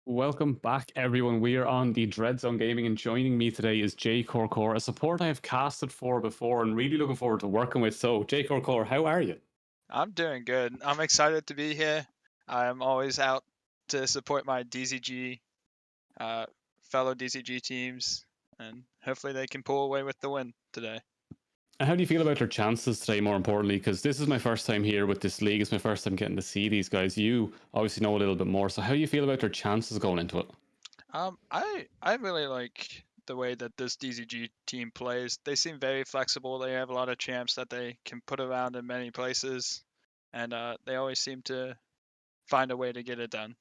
Welcome back, everyone. We are on the Dread Zone Gaming, and joining me today is Jay Corcor, a support I have casted for before and really looking forward to working with. So, Jay Corcor, how are you? I'm doing good. I'm excited to be here. I'm always out to support my DZG, uh, fellow DZG teams, and hopefully they can pull away with the win today. And how do you feel about their chances today, more importantly? Because this is my first time here with this league. It's my first time getting to see these guys. You obviously know a little bit more. So, how do you feel about their chances going into it? I really like the way that this DZG team plays. They seem very flexible. They have a lot of champs that they can put around in many places, and they always seem to find a way to get it done.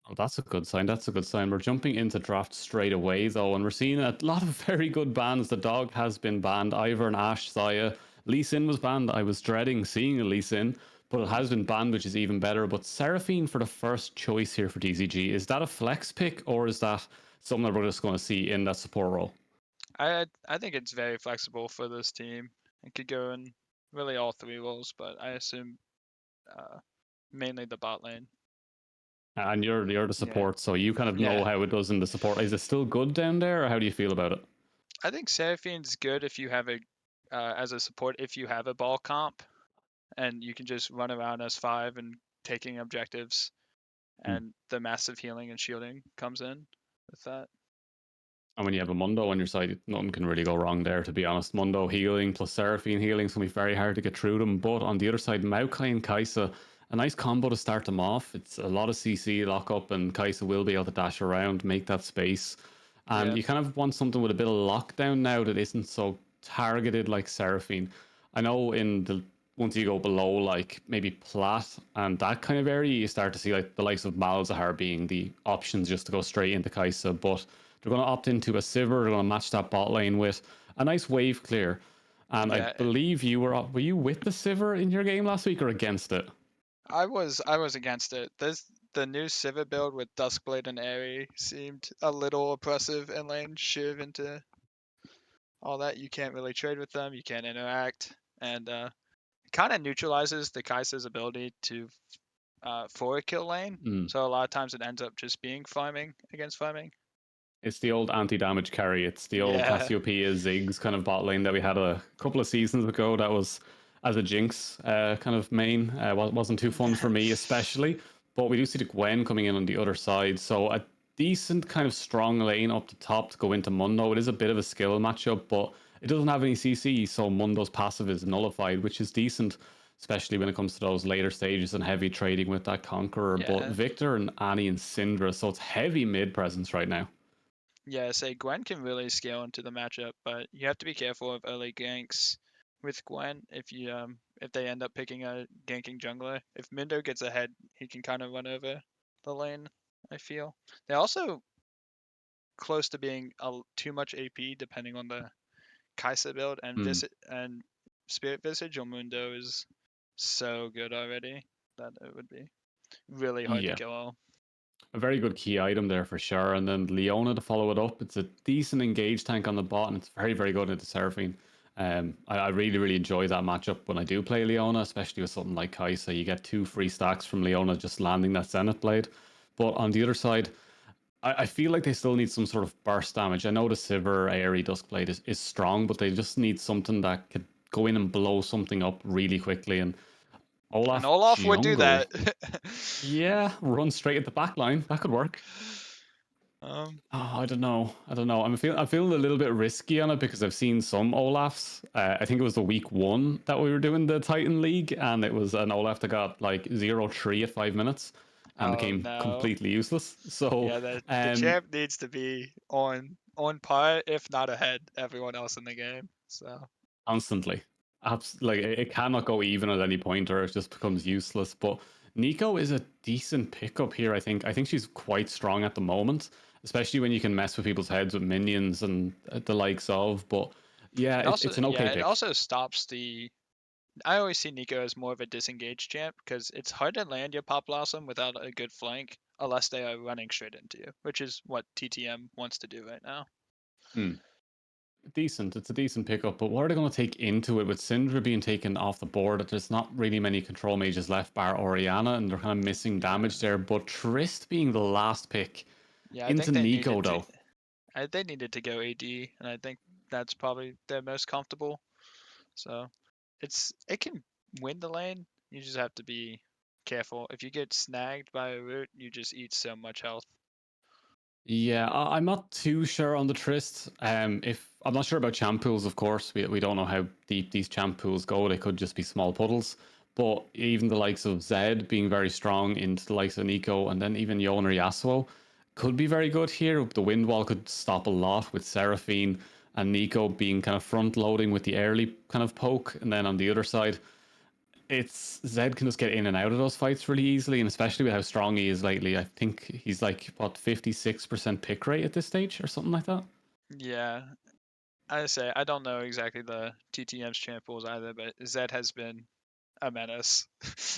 Oh, that's a good sign. That's a good sign. We're jumping into draft straight away, though, and we're seeing a lot of very good bans. The dog has been banned. Ivor and Ash, Saya. Lee Sin was banned. I was dreading seeing a Lee Sin, but it has been banned, which is even better. But Seraphine for the first choice here for DZG. Is that a flex pick, or is that something that we're just going to see in that support role? I think it's very flexible for this team. It could go in really all three roles, but I assume uh, mainly the bot lane. And you're the Yeah, support, so you kind of know yeah. how it does in the support. Is it still good down there, or how do you feel about it? I think Seraphine's good if you have a as a support if you have a ball comp and you can just run around as five and taking objectives, Hmm. and the massive healing and shielding comes in with that. And when you have a Mundo on your side, nothing can really go wrong there, to be honest. Mundo healing plus Seraphine healing is going to be very hard to get through them. But on the other side, Maokai and Kaisa, a nice combo to start them off. It's a lot of CC lock up, and Kaisa will be able to dash around, make that space. And Yeah, you kind of want something with a bit of lockdown now that isn't so targeted like Seraphine. I know in the once you go below like maybe plat and that kind of area, you start to see like the likes of Malzahar being the options just to go straight into Kaisa. But they're going to opt into a Sivir. They're going to match that bot lane with a nice wave clear. And I yeah. believe were you with the Sivir in your game last week or against it? I was against it. The new Civet build with Duskblade and Airy seemed a little oppressive in lane. Shiv into all that. You can't really trade with them. You can't interact, and kind of neutralizes the Kai'Sa's ability to forward kill lane. Mm. So a lot of times it ends up just being farming against farming. It's the old anti-damage carry. It's the old Yeah, Cassiopeia Ziggs kind of bot lane that we had a couple of seasons ago. That was as a Jinx kind of main. Wasn't too fun for me, especially. But we do see the Gwen coming in on the other side. So a decent kind of strong lane up the top to go into Mundo. It is a bit of a skill matchup, but it doesn't have any CC. So Mundo's passive is nullified, which is decent, especially when it comes to those later stages and heavy trading with that Conqueror. But yeah, Victor and Annie and Syndra. So it's heavy mid presence right now. yeah. Say Gwen can really scale into the matchup, but you have to be careful of early ganks with Gwen if they end up picking a ganking jungler. If Mindo gets ahead, he can kind of run over the lane. I feel they're also close to being too much AP depending on the Kaisa build, and Hmm. Spirit Visage on Mundo is so good already that it would be really hard to Yeah, kill all. a very good key item there for sure. And then Leona to follow it up. It's a decent engage tank on the bot, and it's very, very good into Seraphine. I really, really enjoy that matchup when I do play Leona, especially with something like Kaisa. You get 2 free stacks from Leona just landing that Zenith Blade. But on the other side, I feel like they still need some sort of burst damage. I know the Sivir Airy Duskblade is strong, but they just need something that could go in and blow something up really quickly. And And Olaf Olaf would do Jungle, that. yeah, run straight at the back line. That could work. um, Oh, I don't know. I don't know. I'm feeling a little bit risky on it because I've seen some Olafs. I think it was the week one that we were doing the Titan League, and it was an Olaf that got like 0-3 at 5 minutes and oh became no. completely useless. So, Yeah, the um, champ needs to be on par, if not ahead, everyone else in the game. So constantly, like it cannot go even at any point, or it just becomes useless. But Nico is a decent pickup here. I think she's quite strong at the moment, especially when you can mess with people's heads with minions and the likes of. But yeah, it's an okay it pick. also stops the. I always see Nico as more of a disengaged champ because it's hard to land your Pop Blossom without a good flank unless they are running straight into you, which is what TTM wants to do right now. Hmm. decent. It's a decent pickup, but what are they going to take into it with Syndra being taken off the board? There's not really many control mages left, bar Oriana, and they're kind of missing Yeah. damage there. But Trist being the last pick Yeah, I into think they Nico, needed to. though. They needed to go AD, and I think that's probably their most comfortable. So it can win the lane. You just have to be careful. If you get snagged by a root, you just eat so much health. Yeah, I'm not too sure on the Trist. If I'm not sure about champ pools, of course, we don't know how deep these champ pools go. They could just be small puddles. But even the likes of Zed being very strong into the likes of Nico, and then even Yon or Yasuo could be very good here. The wind wall could stop a lot with Seraphine and Nico being kind of front loading with the early kind of poke, and then on the other side, it's Zed can just get in and out of those fights really easily, and especially with how strong he is lately. I think he's like what 56% pick rate at this stage or something like that. Yeah, I say I don't know exactly the TTM's champ pools either, but Zed has been a menace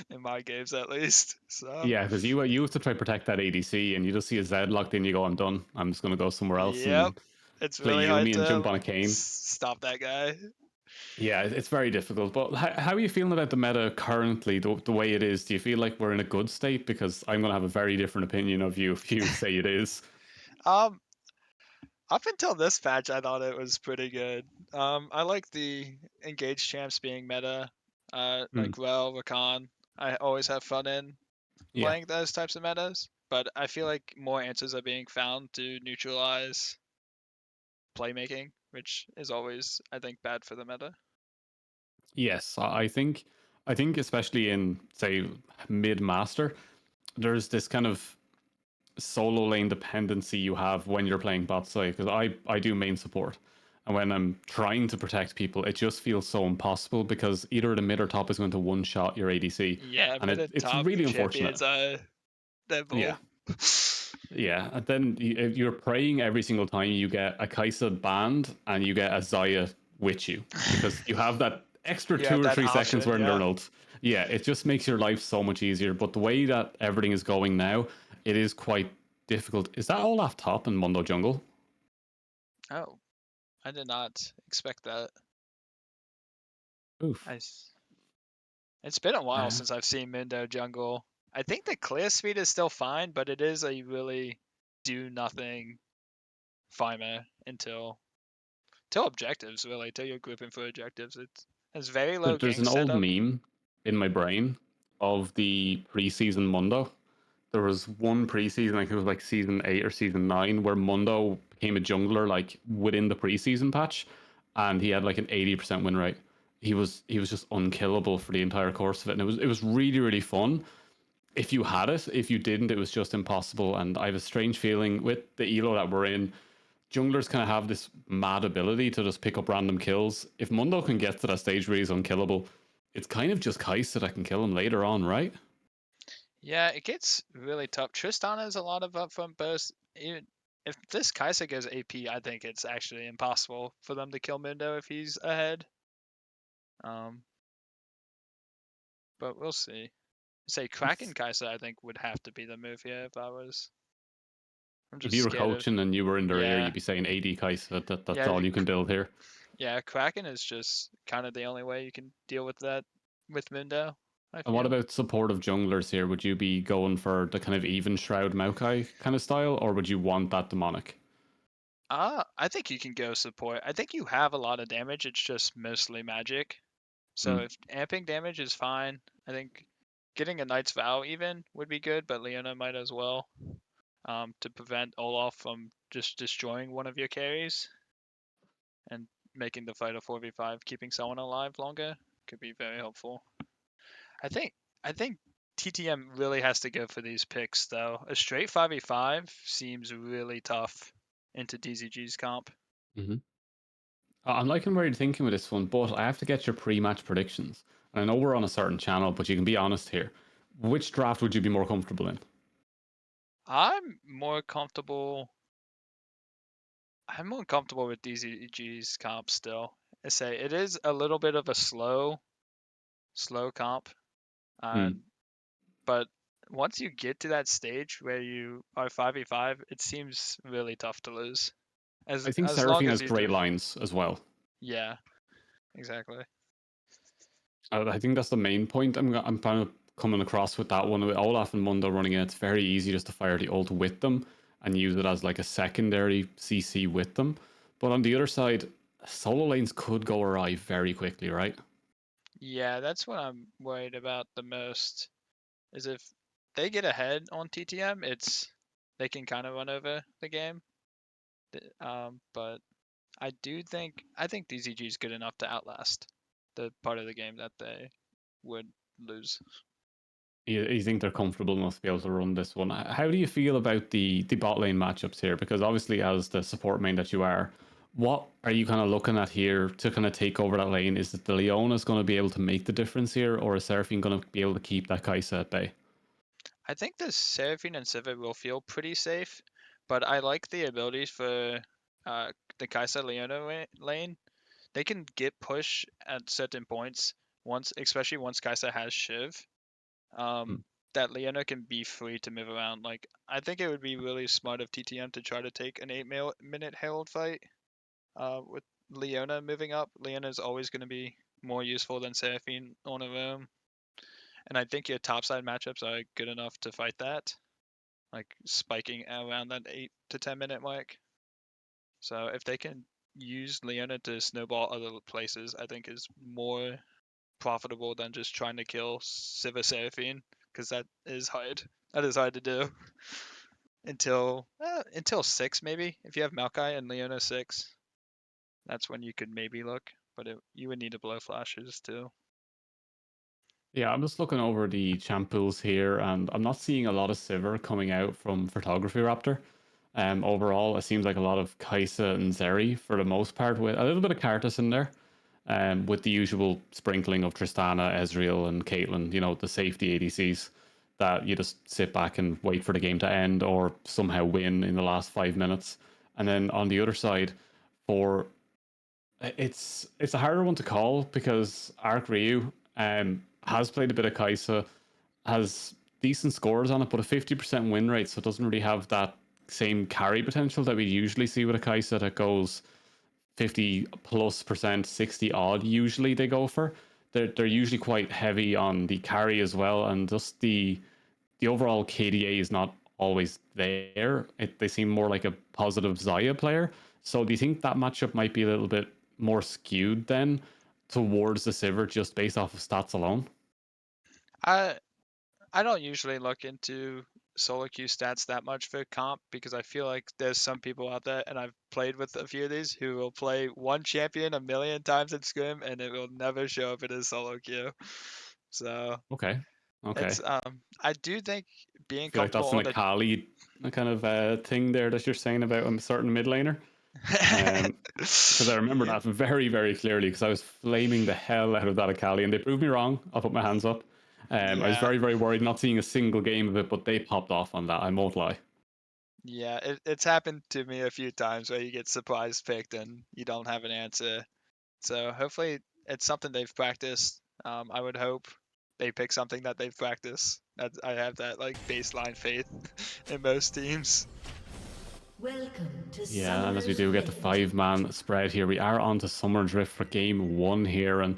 in my games at least. So Yeah, because you have to try to protect that ADC, and you just see a Zed locked in. You go, I'm done. I'm just gonna go somewhere else yep, and it's play really hard Yumi and to jump on a cane. stop that guy. Yeah, it's very difficult. But how are you feeling about the meta currently, the way it is? Do you feel like we're in a good state? Because I'm gonna have a very different opinion of you if you say it is. Um, Up until this patch, I thought it was pretty good. I like the engaged champs being meta, Hmm. like Rel, Rakan. I always have fun in Yeah. playing those types of metas, but I feel like more answers are being found to neutralize playmaking, which is always, I think, bad for the meta. Yes, I think especially in say mid master, there's this kind of solo lane dependency you have when you're playing bot side because I do main support. And when I'm trying to protect people, it just feels so impossible because either the mid or top is going to one shot your ADC, Yeah, and mid and it's top really unfortunate. champions, they're Yeah, both. yeah, and then if you're praying every single time you get a Kaisa banned and you get a Zaya with you because you have that extra You two have or that 3 seconds option, where they're yeah. an ult. Yeah, it just makes your life so much easier. But the way that everything is going now, it is quite difficult. Is that all off top in Mundo Jungle? Oh, I did not expect that. Oof. I, s- It's been a while Uh, since I've seen Mindo jungle. I think the clear speed is still fine, but it is a really do nothing farmer until objectives really, till you're grouping for objectives. It's very low there's gank an old setup. meme in my brain of the preseason Mundo. There was one preseason, I think it was like season 8 or season 9, where Mundo became a jungler like within the preseason patch, and he had like an 80% win rate. He was just unkillable for the entire course of it, and it was really really fun. If you had it, if you didn't, it was just impossible. And I have a strange feeling with the elo that we're in. Junglers kind of have this mad ability to just pick up random kills. If Mundo can get to that stage where he's unkillable, it's kind of just Kai'Sa that can kill him later on, right? Yeah, it gets really tough. Tristana has a lot of upfront burst. Even if this Kaisa goes AP, I think it's actually impossible for them to kill Mindo if he's ahead. Um, but we'll see. Say Kraken Kaisa, I think would have to be the move here if I was. I'm If just you were scared of. coaching and you were in their ear, Yeah, you'd be saying AD Kai'Sa. That's yeah, all you can build here. yeah. Kraken is just kind of the only way you can deal with that with Mindo. I And what feel. about supportive junglers here? Would you be going for the kind of even Shroud Maokai kind of style, or would you want that demonic? I think you can go support. I think you have a lot of damage. It's just mostly magic. So Hmm. if amping damage is fine, I think getting a Knight's Vow even would be good, but Leona might as well. To prevent Olaf from just destroying one of your carries and making the fight a 4v5, keeping someone alive longer could be very helpful. I think I think TTM really has to go for these picks though. A straight 5v5 seems really tough into DZG's comp. Hmm. I'm liking where you're thinking with this one, but I have to get your pre-match predictions. And I know we're on a certain channel, but you can be honest here. Which draft would you be more comfortable in? I'm more comfortable. I'm more comfortable with DZG's comp still. I say it is a little bit of a slow comp, Hmm. and but once you get to that stage where you are 5v5, it seems really tough to lose. I think As long Seraphine as has you great lines as well. yeah, exactly. I think that's the main point I'm kind of coming across with that one. With Olaf and Mundo running in, it's very easy just to fire the ult with them and use it as like a secondary CC with them. But on the other side, solo lanes could go awry very quickly, right? Yeah, that's what I'm worried about the most. Is if they get ahead on TTM, they can kind of run over the game. But I think DZG is good enough to outlast the part of the game that they would lose. You think they're comfortable enough to be able to run this one? How do you feel about the bot lane matchups here? Because obviously, as the support main that you are, what are you kind of looking at here to kind of take over that lane? Is it the Leona's going to be able to make the difference here, or is Seraphine going to be able to keep that Kai'Sa at bay? I think the Seraphine and Sivir will feel pretty safe, but I like the abilities for the Kai'Sa Leona lane. They can get push at certain points once, especially once Kai'Sa has Shiv. Hmm. That Leona can be free to move around. Like I think it would be really smart of TTM to try to take an 8-minute Herald fight with Leona moving up. Leona is always going to be more useful than Seraphine on her own, and I think your topside matchups are good enough to fight that, like spiking around that 8 to 10 minute mark. So if they can use Leona to snowball other places, I think is more profitable than just trying to kill Siva Seraphine, because that is hard. That is hard to do until 6 maybe. If you have Maokai and Leona 6, that's when you could maybe look. But you would need to blow flashes too. Yeah, I'm just looking over the champ pools here, and I'm not seeing a lot of Sivir coming out from Photography Raptor. Overall, it seems like a lot of Kai'Sa and Zeri for the most part, with a little bit of Karthus in there, with the usual sprinkling of Tristana, Ezreal, and Caitlyn, the safety ADCs that you just sit back and wait for the game to end or somehow win in the last 5 minutes. And then on the other side, for it's a harder one to call because Arc Ryu has played a bit of Kai'Sa, has decent scores on it, but a 50% win rate, so it doesn't really have that same carry potential that we usually see with a Kai'Sa that goes 50 plus percent, 60 odd. Usually they go for. They're usually quite heavy on the carry as well, and just the overall KDA is not always there. They seem more like a positive Zaya player. So do you think that matchup might be a little bit more skewed then towards the Sivir just based off of stats alone? I I don't usually look into solo queue stats that much for comp because I feel like there's some people out there, and I've played with a few of these who will play one champion a million times in scrim and it will never show up in his solo queue. So Okay. Okay. I do think I being feel like comfortable that's an on the Akali kind of thing there that you're saying about a certain mid laner. Um, because I remember yeah, that very, very clearly because I was flaming the hell out of that Akali and they proved me wrong. I'll put my hands up. I was yeah, very, very worried not seeing a single game of it, but they popped off on that. I won't lie. yeah. It's happened to me a few times where you get surprise picked and you don't have an answer. So hopefully it's something they've practiced. I would hope they pick something that they've practiced. I have that like baseline faith in most teams. Welcome to Yeah, and as we Summoner's do get the Rift. 5-man spread here, we are on to Summer's Rift for game one here. And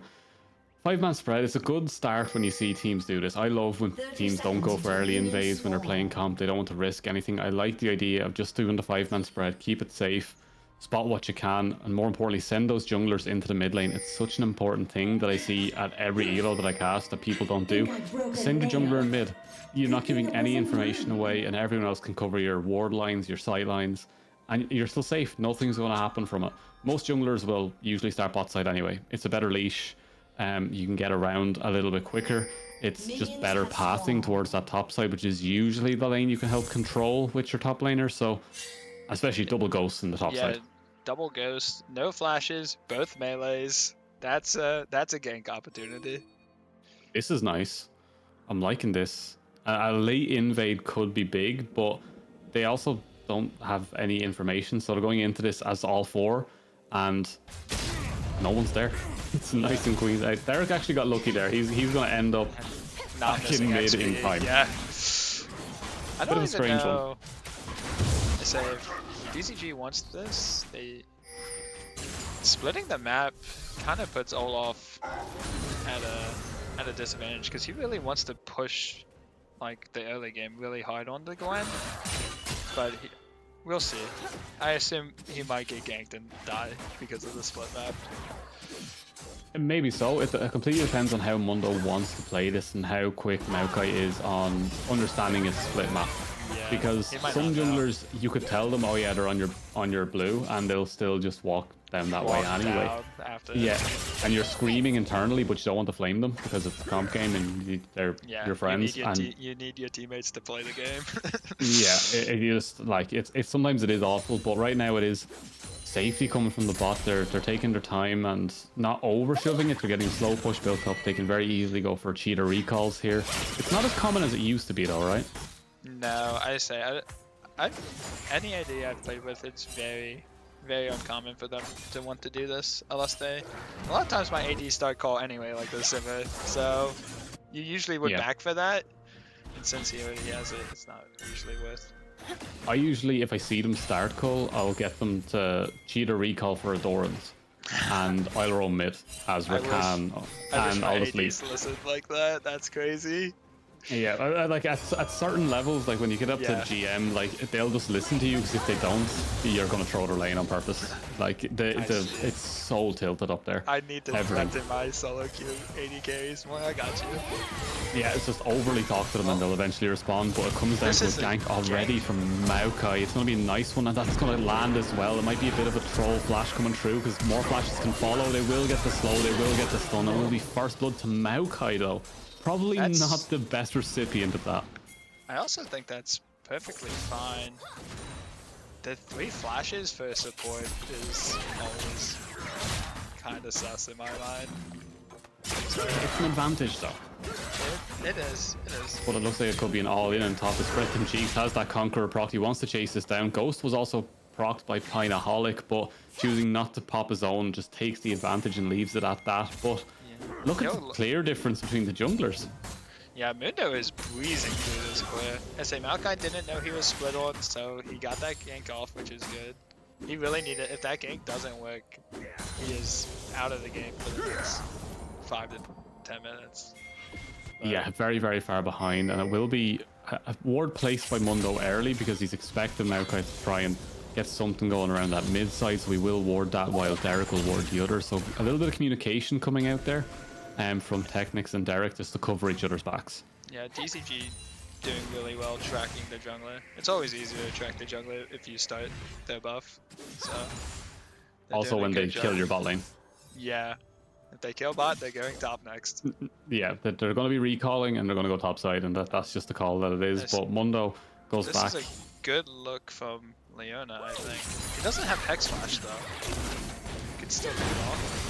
5-man spread, it's a good start when you see teams do this. I love when 30 teams don't seconds go for until early minions invades when they're playing spawn. comp. They don't want to risk anything. I like the idea of just doing the 5-man spread, keep it safe, spot what you can, and more importantly, send those junglers into the mid lane. It's such an important thing that I see at every elo that I cast that people don't do. Think I broke a Send your jungler nail. in mid. You're not Thinking giving it any wasn't information mine. away, and everyone else can cover your ward lines, your sight lines, and you're still safe. Nothing's going to happen from it. Most junglers will usually start bot side anyway. It's a better leash. You can get around a little bit quicker. It's just Minions better have passing spawned. towards that top side, which is usually the lane you can help control with your top laner. So, especially double ghosts in the top Yeah, side. double ghost, no flashes, both melees. That's a gank opportunity. This is nice. I'm liking this. A late invade could be big, but they also don't have any information. So they're going into this as all four, and no one's there. It's Yeah, nice and clean. Derek actually got lucky there. He's going to end up and not back missing in mid in XP. time. Yeah, I Bit of don't a even strange one. know. I save. DZG wants this. They splitting the map kind of puts Olaf at a disadvantage because he really wants to push like the early game really hard on the Gwen, but we'll see. I assume he might get ganked and die because of the split map. Maybe so. It completely depends on how Mundo wants to play this and how quick Maokai is on understanding his split map. Yeah, Because he might some not know. junglers, you could tell them, oh yeah, they're on your blue, and they'll still just walk down that way Walk anyway. down after. Yeah, and you're screaming internally, but you don't want to flame them because it's a comp game and they're Yeah, your friends. you need your teammates to play the game. Yeah, it just like it's sometimes it is awful, but right now it is safety coming from the bot. They're taking their time and not over shoving it. They're getting slow push built up. They can very easily go for cheater recalls here. It's not as common as it used to be though, right? No, I say any AD I've played with, it's very uncommon for them to want to do this unless they. A lot of times my ADs start call anyway, like the Simmer, so you usually would back for that. And since he already has it, it's not usually worth. I usually, if I see them start call, I'll get them to cheater recall for Adorans. And I'll roam mid as Rakan, and I'll just leave. Listen like that. That's crazy. Yeah, like at certain levels, like when you get up to GM, like they'll just listen to you because if they don't, you're gonna throw their lane on purpose. Like it's so tilted up there. I need to front in my solo queue 80 carries more. I got you. Yeah, it's just overly talk to them and they'll eventually respond. But it comes down to a gank already from Maokai. It's gonna be a nice one, and that's gonna land as well. It might be a bit of a troll flash coming through because more flashes can follow. They will get the slow. They will get the stun. It will be first blood to Maokai though. Probably not the best recipient of that. I also think that's perfectly fine. The 3 flashes for support is always kind of sus in my mind. So, it's an advantage though. It is. But it looks like it could be an all-in on top. Of Spread Them Cheeks has that Conqueror proc. He wants to chase this down. Ghost was also procced by Pinaholic, but choosing not to pop his own just takes the advantage and leaves it at that. But look at the clear difference between the junglers. Yeah, Mundo is breezing through this clear. SA Maokai didn't know he was split on, so he got that gank off, which is good. He really needed. If that gank doesn't work, he is out of the game for the next 5 to 10 minutes. But yeah, very far behind, and it will be a ward placed by Mundo early because he's expecting Maokai to try and get something going around that mid side, so we will ward that while Derek will ward the other. So a little bit of communication coming out there from Technics and Derek just to cover each other's backs. Yeah, DZG doing really well tracking the jungler. It's always easier to track the jungler if you start their buff. So also when they kill your bot lane. Yeah. If they kill bot, they're going top next. Yeah, they're going to be recalling and they're going to go top side, and that's just the call that it is. But Mundo goes back. This is a good look from Leona, I think. He doesn't have Hex Flash though. He could still do it off.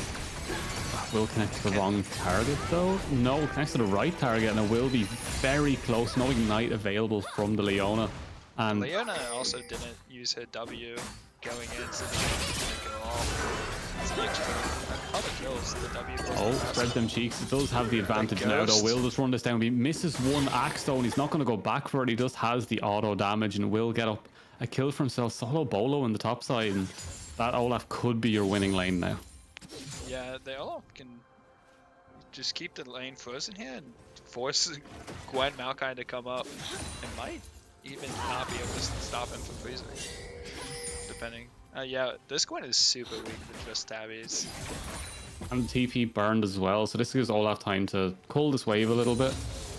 Will connect to the wrong target though. No, connects to the right target, and it will be very close. No ignite available from the Leona. And Leona also didn't use her W going in, so they go off. That's actually a lot of kills. The W. Spread Them Cheeks. It does have the advantage now though. Will just run this down. He misses one axe though, and he's not going to go back for it. He just has the auto damage and will get up a kill for himself. Solo Bolo in the top side, and that Olaf could be your winning lane now. Yeah, they all can just keep the lane frozen here and force Gwen Maokai to come up. It might even not be able to stop him from freezing, depending. Yeah, this Gwen is super weak with just tabbies. And TP burned as well, so this gives Olaf time to cull this wave a little bit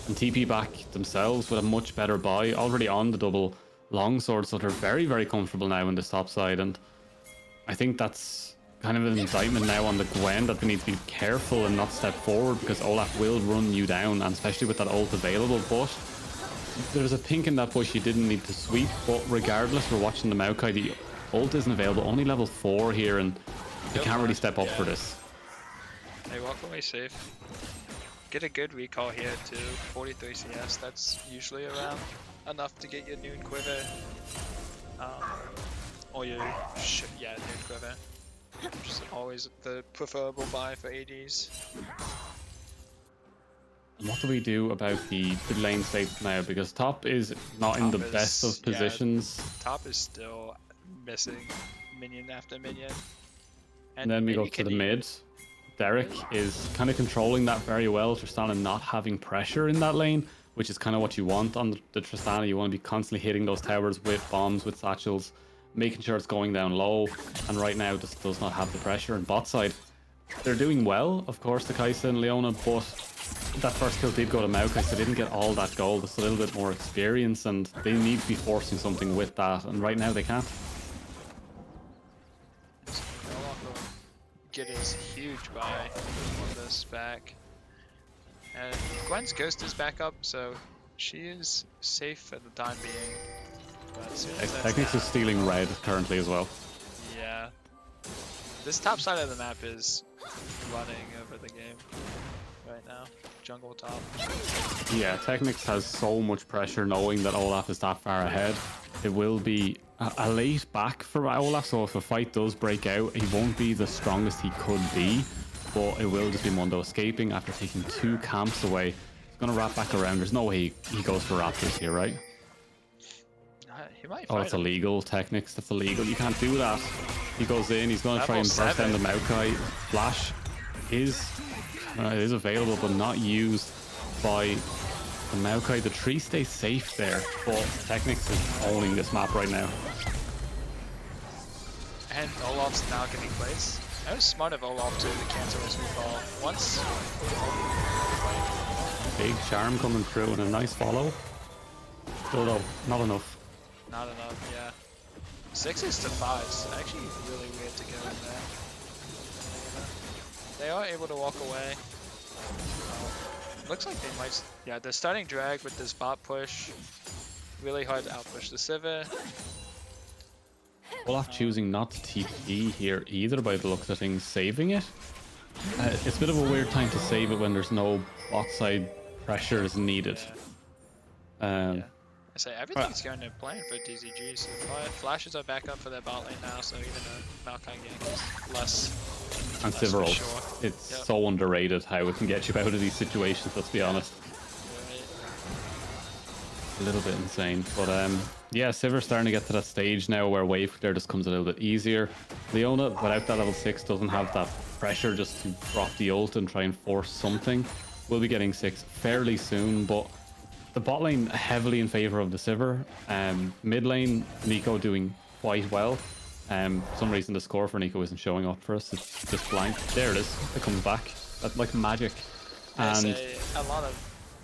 and TP back themselves with a much better buy. Already on the double longsword, so they're very comfortable now in this top side, and I think that's kind of an indictment now on the Gwen that they need to be careful and not step forward because Olaf will run you down, and especially with that ult available. But there's a pink in that bush you didn't need to sweep, but regardless, we're watching the Maokai. The ult isn't available, only level 4 here, and they can't really step up for this. They walk away safe. Get a good recall here too, 43 CS, that's usually around enough to get your noon quiver. Or your, noon quiver. Which is always the preferable buy for ADs. And what do we do about the lane state now? Because top is not in the best of positions. Top is still missing minion after minion. And then we maybe go to the can mid. Derek is kind of controlling that very well. Tristana not having pressure in that lane, which is kind of what you want on the Tristana. You want to be constantly hitting those towers with bombs, with satchels, making sure it's going down low. And right now, just does not have the pressure. And bot side, they're doing well, of course, the Kai'Sa and Leona, but that first kill did go to Maokai, so they didn't get all that gold. Just a little bit more experience, and they need to be forcing something with that. And right now, they can't. get his huge buy on this back. And Gwen's ghost is back up, so she is safe for the time being. But as soon as that's Technics down, is stealing red currently as well. yeah. This top side of the map is running over the game right now. Jungle top. Yeah, Technics has so much pressure knowing that Olaf is that far ahead. It will be a late back for Olaf, so if a fight does break out, he won't be the strongest he could be, but it will just be Mundo escaping after taking 2 camps away. He's going to wrap back around. There's no way he goes for Raptors here, right? He might Oh, fight that's him. illegal. Technics, that's illegal. You can't do that. He goes in, he's going to try and Level burst down the 7. Maokai. Flash is available, but not used by the Maokai. The tree stays safe there, but Technics is owning this map right now. And Olaf's now getting placed. That was smart of Olaf to cancel his recall. Once. Big charm coming through and a nice follow. Still though, not enough. Not enough, yeah. 6s to 5s. Actually, really weird to go in there. They are able to walk away. Looks like they might. Yeah, they're starting drag with this bot push. Really hard to outpush the Sivir. Olaf choosing not to TP here either by the looks of things, saving it. It's a bit of a weird time to save it when there's no bot side pressure is needed. Yeah. I say everything's going to plan for DZG, so flashes are back up for their bot lane now, so even a Maokai gank is less. And less for Sivir ult. sure. It's Yep. so underrated how it can get you out of these situations, let's be honest. Right. A little bit insane. But yeah, Sivir's starting to get to that stage now where wave clear just comes a little bit easier. Leona, without that level 6, doesn't have that pressure just to drop the ult and try and force something. We'll be getting 6 fairly soon, but the bot lane heavily in favor of the Sivir. Mid lane, Nico doing quite well. For some reason the score for Nico isn't showing up for us. It's just blank. There it is. It comes back. That's like magic. I And say a lot of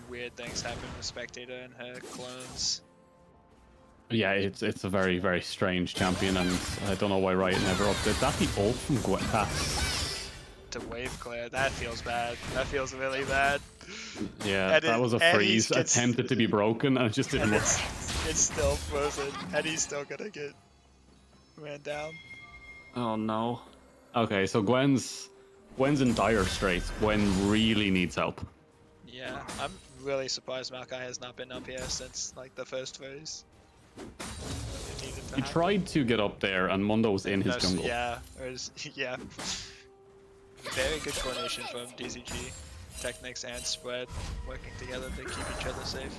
weird things happen with Spectator and her clones. yeah, it's a very, very strange champion, and I don't know why Riot never updid that. The ult from Gwen, that's... To wave clear, that feels bad. That feels really bad. Yeah, And that was a and freeze he gets- attempted to be broken, and it just didn't And work. it's still frozen, and he's still gonna get ran down. Oh no. Okay, so Gwen's in dire straits. Gwen really needs help. Yeah, I'm really surprised Maokai has not been up here since like the first phase. It needed to He happen. tried to get up there, and Mundo was in his No, jungle. Yeah, yeah. Very good coordination from DZG, Technics, and Spread working together to keep each other safe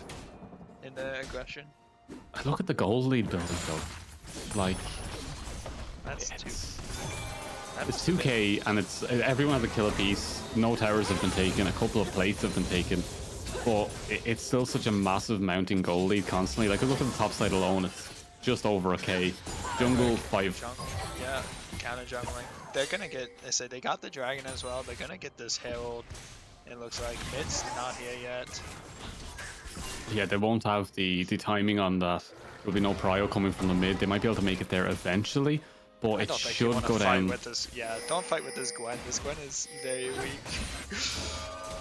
in their aggression. Look at the gold lead building though. Like, That's it's 2k, and it's everyone has a kill a piece. No towers have been taken. A couple of plates have been taken, but it's still such a massive mounting gold lead constantly. Like, look at the top side alone. It's just over a k. Jungle 5. Jungle, yeah, counter jungling. They're gonna get. They say they got the dragon as well. They're gonna get this herald. It looks like mid's not here yet. Yeah, they won't have the timing on that. There'll be no prio coming from the mid. They might be able to make it there eventually, but I it don't think you should want go to fight down. with this. Yeah, don't fight with this Gwen. This Gwen is very weak.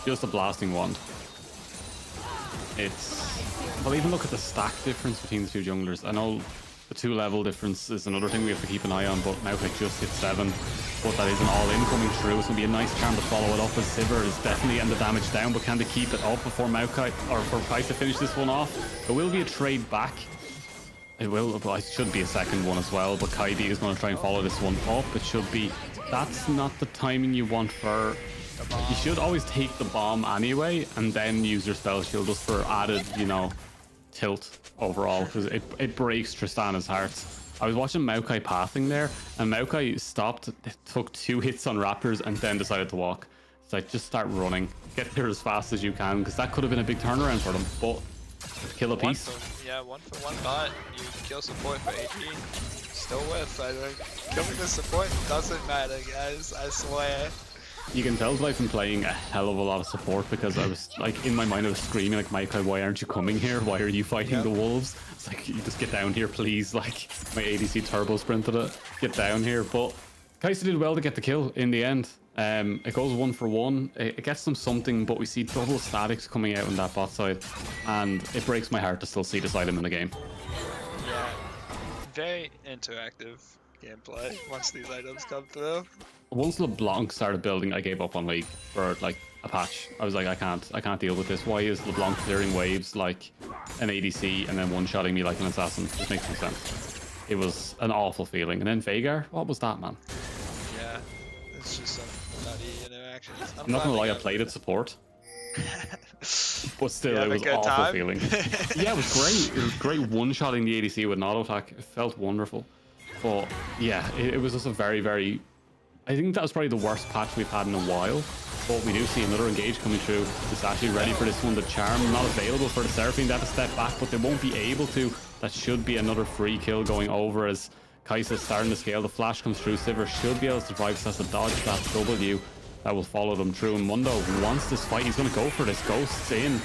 Just a blasting wand. It's... Well, even look at the stack difference between the two junglers. I know the 2 level difference is another thing we have to keep an eye on, but Maokai just hit 7. But that is an all-in coming through. It's going to be a nice charm to follow it up, as Sivir is definitely getting the damage down, but can they keep it up before Maokai, or for Price to finish this one off? There will be a trade back. It will, but it should be a second one as well, but Kaidi is going to try and follow this one up. It should be... That's not the timing you want for... You should always take the bomb anyway, and then use your spell shield just for added, you know, tilt overall, because it breaks Tristana's heart. I was watching Maokai pathing there, and Maokai stopped, took 2 hits on Raptors, and then decided to walk. It's like, just start running, get there as fast as you can, because that could have been a big turnaround for them. But kill a piece. One for one bot. You kill support for 18. Still with, I think. Killing the support doesn't matter, guys. I swear. You can tell that I've been playing a hell of a lot of support, because I was like, in my mind I was screaming like, Maokai, why aren't you coming here? Why are you fighting the wolves? It's like, you just get down here, please. Like, my ADC turbo sprinted it. Get down here. But Kai'Sa did well to get the kill in the end. It goes 1 for 1. It gets them something, but we see double statics coming out on that bot side, and it breaks my heart to still see this item in the game. Yeah, very interactive gameplay once these items come through. Once LeBlanc started building, I gave up on League for like a patch. I was like, I can't deal with this. Why is LeBlanc clearing waves like an ADC and then one-shotting me like an assassin? This makes no sense. It was an awful feeling. And then Veigar, what was that, man? Yeah, it's just some nutty interactions. I'm not gonna lie, I played at support. But still, it was awful feeling. Yeah, it was great. It was great one-shotting the ADC with an auto attack. It felt wonderful. But yeah, it was just a very, very... I think that was probably the worst patch we've had in a while. But we do see another engage coming through. It's actually ready for this one. The charm not available for the Seraphine. They have to step back, but they won't be able to. That should be another free kill going over as Kai'Sa's starting to scale. The flash comes through. Sivir should be able to survive, so has to dodge that W that will follow them through. And Mundo wants this fight. He's going to go for this. Ghosts in,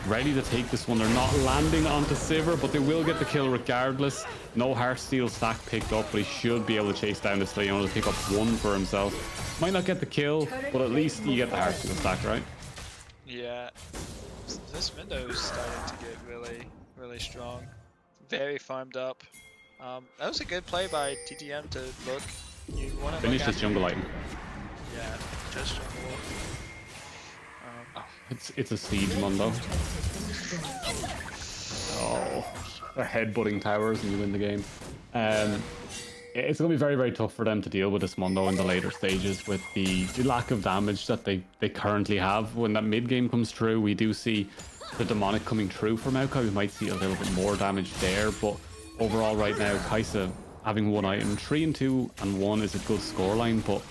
ready to take this one. They're not landing onto Sivir, but they will get the kill regardless. No Heartsteel stack picked up, but he should be able to chase down this Leona to pick up 1 for himself. Might not get the kill, but at least you get the Heartsteel stack, right? Yeah, this window is starting to get really strong. Very farmed up. That was a good play by TTM to look. You want to finish this jungle item. Yeah, just jungle. It's a siege, Mundo. Oh, they're headbutting towers and you win the game. It's going to be very, very tough for them to deal with this Mundo in the later stages with the lack of damage that they currently have. When that mid game comes through, we do see the demonic coming through for Maokai. We might see a little bit more damage there, but overall right now, Kai'Sa having 1 item, 3 and 2 and 1 is a good scoreline, but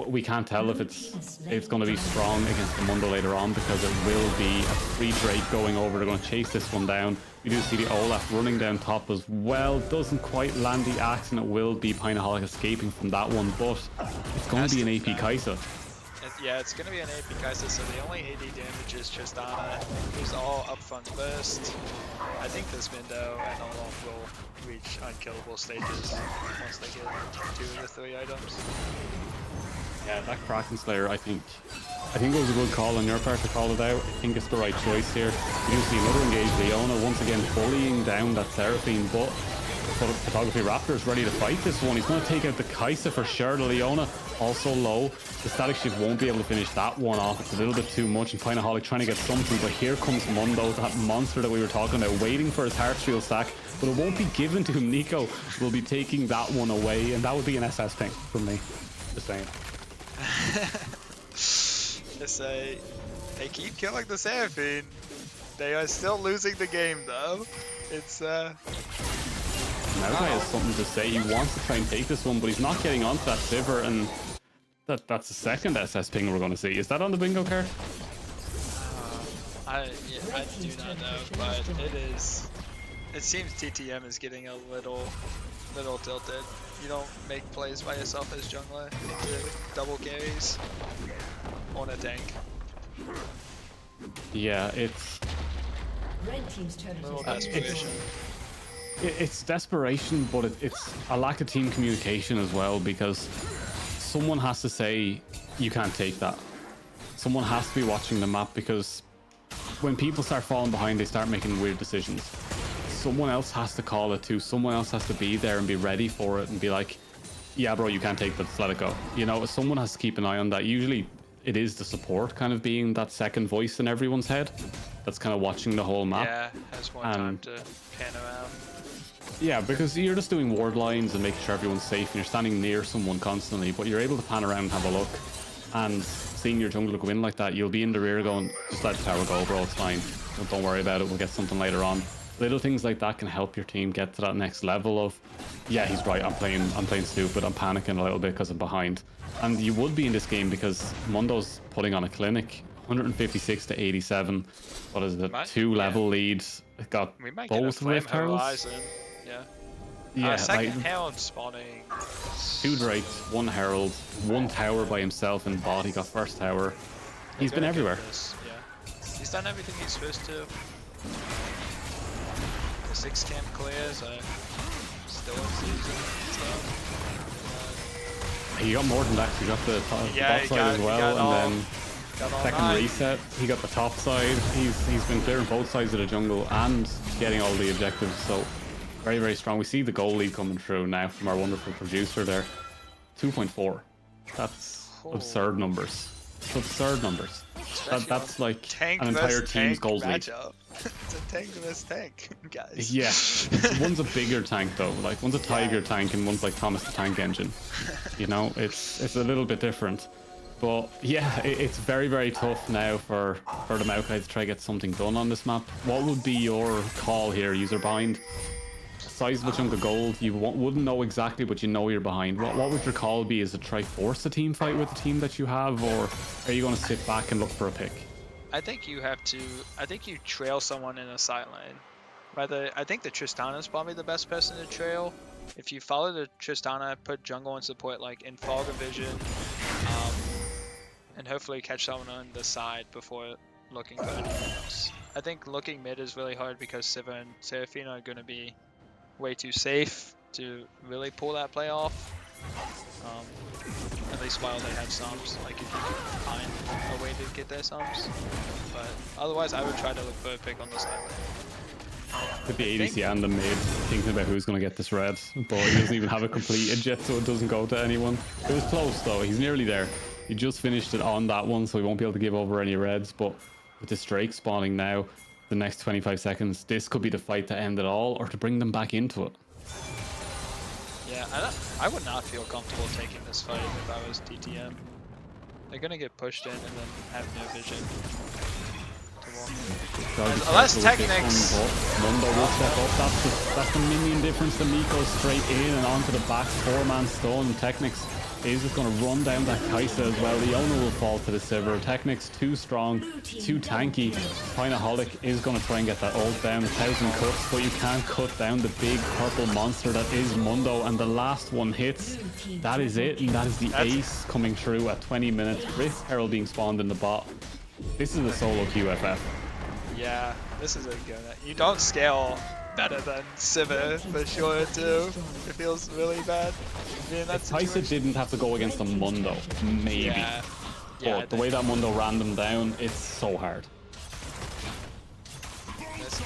we can't tell if it's going to be strong against the Mundo later on, because it will be a free Drake going over. They're going to chase this one down. We do see the Olaf running down top as well. Doesn't quite land the axe, and it will be Pinaholic escaping from that one, but it's going to be an AP Kai'Sa. Yeah, it's going to be an AP Kai'Sa, so the only AD damage is Tristana, who's all up front first. I think this Mindo and Olaf will reach unkillable stages once they get 2 of the 3 items. Yeah, that Kraken Slayer, I think it was a good call on your part to call it out. I think it's the right choice here. We do see another engaged Leona once again bullying down that Seraphine, but Photography Raptor is ready to fight this one. He's going to take out the Kai'Sa for sure. The Leona also low. The Static Shift won't be able to finish that one off. It's a little bit too much, and Pinaholic trying to get something, but here comes Mundo, that monster that we were talking about, waiting for his Heartsteel stack, but it won't be given to him. Nico will be taking that one away, and that would be an SS ping from me. Just saying. They keep killing the Seraphine. They are still losing the game though. It's Maokai has something to say. He wants to try and take this one, but he's not getting onto that Sivir, and that's the second SS ping we're going to see. Is that on the bingo card? I do not know, but it is. It seems TTM is getting a little tilted. You don't make plays by yourself as jungler into double carries on a tank. Yeah, it's Red team's turret A little has been desperation. it's desperation, but it's a lack of team communication as well, because someone has to say you can't take that. Someone has to be watching the map, because when people start falling behind, they start making weird decisions. Someone else has to call it too. Someone else has to be there and be ready for it and be like, yeah, bro, you can't take that, just let it go. You know, someone has to keep an eye on that. Usually it is the support kind of being that second voice in everyone's head that's kind of watching the whole map. Yeah, has more time to pan around. Yeah, because you're just doing ward lines and making sure everyone's safe, and you're standing near someone constantly, but you're able to pan around and have a look. And seeing your jungler go in like that, you'll be in the rear going, just let the tower go, bro, it's fine. Don't worry about it, we'll get something later on. little things like that can help your team get to that next level of, yeah, he's right, I'm playing stupid, I'm panicking a little bit because I'm behind. And you would be in this game because Mundo's putting on a clinic. 156 to 87. What is it? Might- 2-level leads. It got We might get a both Flame Rift Heralds. Horizon. Yeah. Yeah, Second like Herald spawning. 2 Drakes, 1 Herald, 1 tower by himself in bot. He got first tower. He's been Gonna get everywhere. this, yeah. He's done everything he's supposed to. The 6 camp clears, still in season. He got more than that. He got the top Yeah, side as well, and then got all second 9. reset, he got the top side. He's been clearing both sides of the jungle and getting all the objectives. So very, very strong. We see the goal lead coming through now from our wonderful producer there. 2.4. That's absurd numbers. It's absurd numbers. That's like Tank an entire versus team's tank goals lead. matchup. It's a tank versus tank, guys. Yeah, one's a bigger tank though. Like one's a Tiger tank and one's like Thomas the Tank Engine. You know, it's a little bit different. But yeah, it's very, very tough now for the Maokai to try to get something done on this map. What would be your call here? User behind a sizable chunk of gold. You wouldn't know exactly, but you know you're behind. What would your call be? Is it try force a team fight with the team that you have, or are you going to sit back and look for a pick? I think you have to. I think you trail someone in a side lane. I think the Tristana is probably the best person to trail. If you follow the Tristana, put jungle and support like in fog of vision, and hopefully catch someone on the side before looking for anything else. I think looking mid is really hard because Siva and Seraphina are going to be way too safe to really pull that play off. At least while they have sums, like if you can find a way to get their sums. But otherwise, I would try to look for a pick on the side lane. Could be ADC and the mid thinking about who's going to get this red, but he doesn't even have it completed yet, so it doesn't go to anyone. It was close though, he's nearly there. He just finished it on that one, so he won't be able to give over any reds, but with this Drake spawning now, the next 25 seconds, this could be the fight to end it all, or to bring them back into it. Yeah, I would not feel comfortable taking this fight if I was TTM. They're gonna get pushed in and then have no vision to walk. Unless Technics. Mundo will step up. That's the minion difference. The Miko straight in and onto the back 4-man stone. And Technics is just going to run down that Kaisa as well. Leona will fall to the Sivir. Technics too strong, too tanky. Pinaholic is going to try and get that ult down. 1,000 cuts, but you can't cut down the big purple monster that is Mundo. And the last one hits. That is it. And that is the ace coming through at 20 minutes. Rift Herald being spawned in the bot. This is a solo QFF. Yeah, this is a good. You don't scale better than Sivir for sure too. It feels really bad. Kaisa didn't have to go against a Mundo, maybe. Yeah. But the way that Mundo ran them down, it's so hard.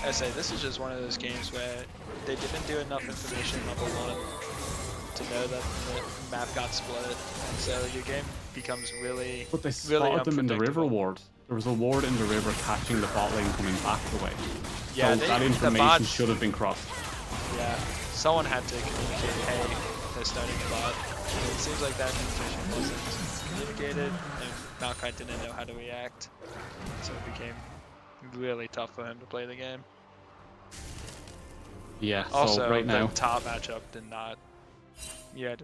I say this is just one of those games where they didn't do enough information level 1 to know that the map got split, and so your game becomes really. But they really spotted them in the river unpredictable. ward. There was a ward in the river catching the bot lane coming back the way. Yeah, so that information should have been crossed. Yeah, someone had to communicate, hey, they're starting the bot. And it seems like that information wasn't communicated, and Maokai didn't know how to react. So it became really tough for him to play the game. Yeah, Also, so right now, the top matchup did not. I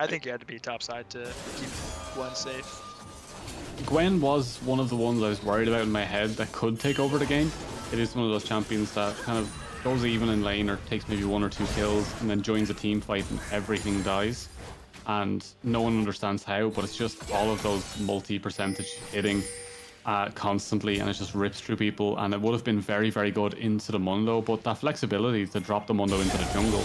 think you had to be top side to keep one safe. Gwen was one of the ones I was worried about in my head that could take over the game. It is one of those champions that kind of goes even in lane or takes maybe 1 or 2 kills and then joins a team fight and everything dies. And no one understands how, but it's just all of those multi-percentage hitting constantly, and it just rips through people. And it would have been very, very good into the Mundo, but that flexibility to drop the Mundo into the jungle.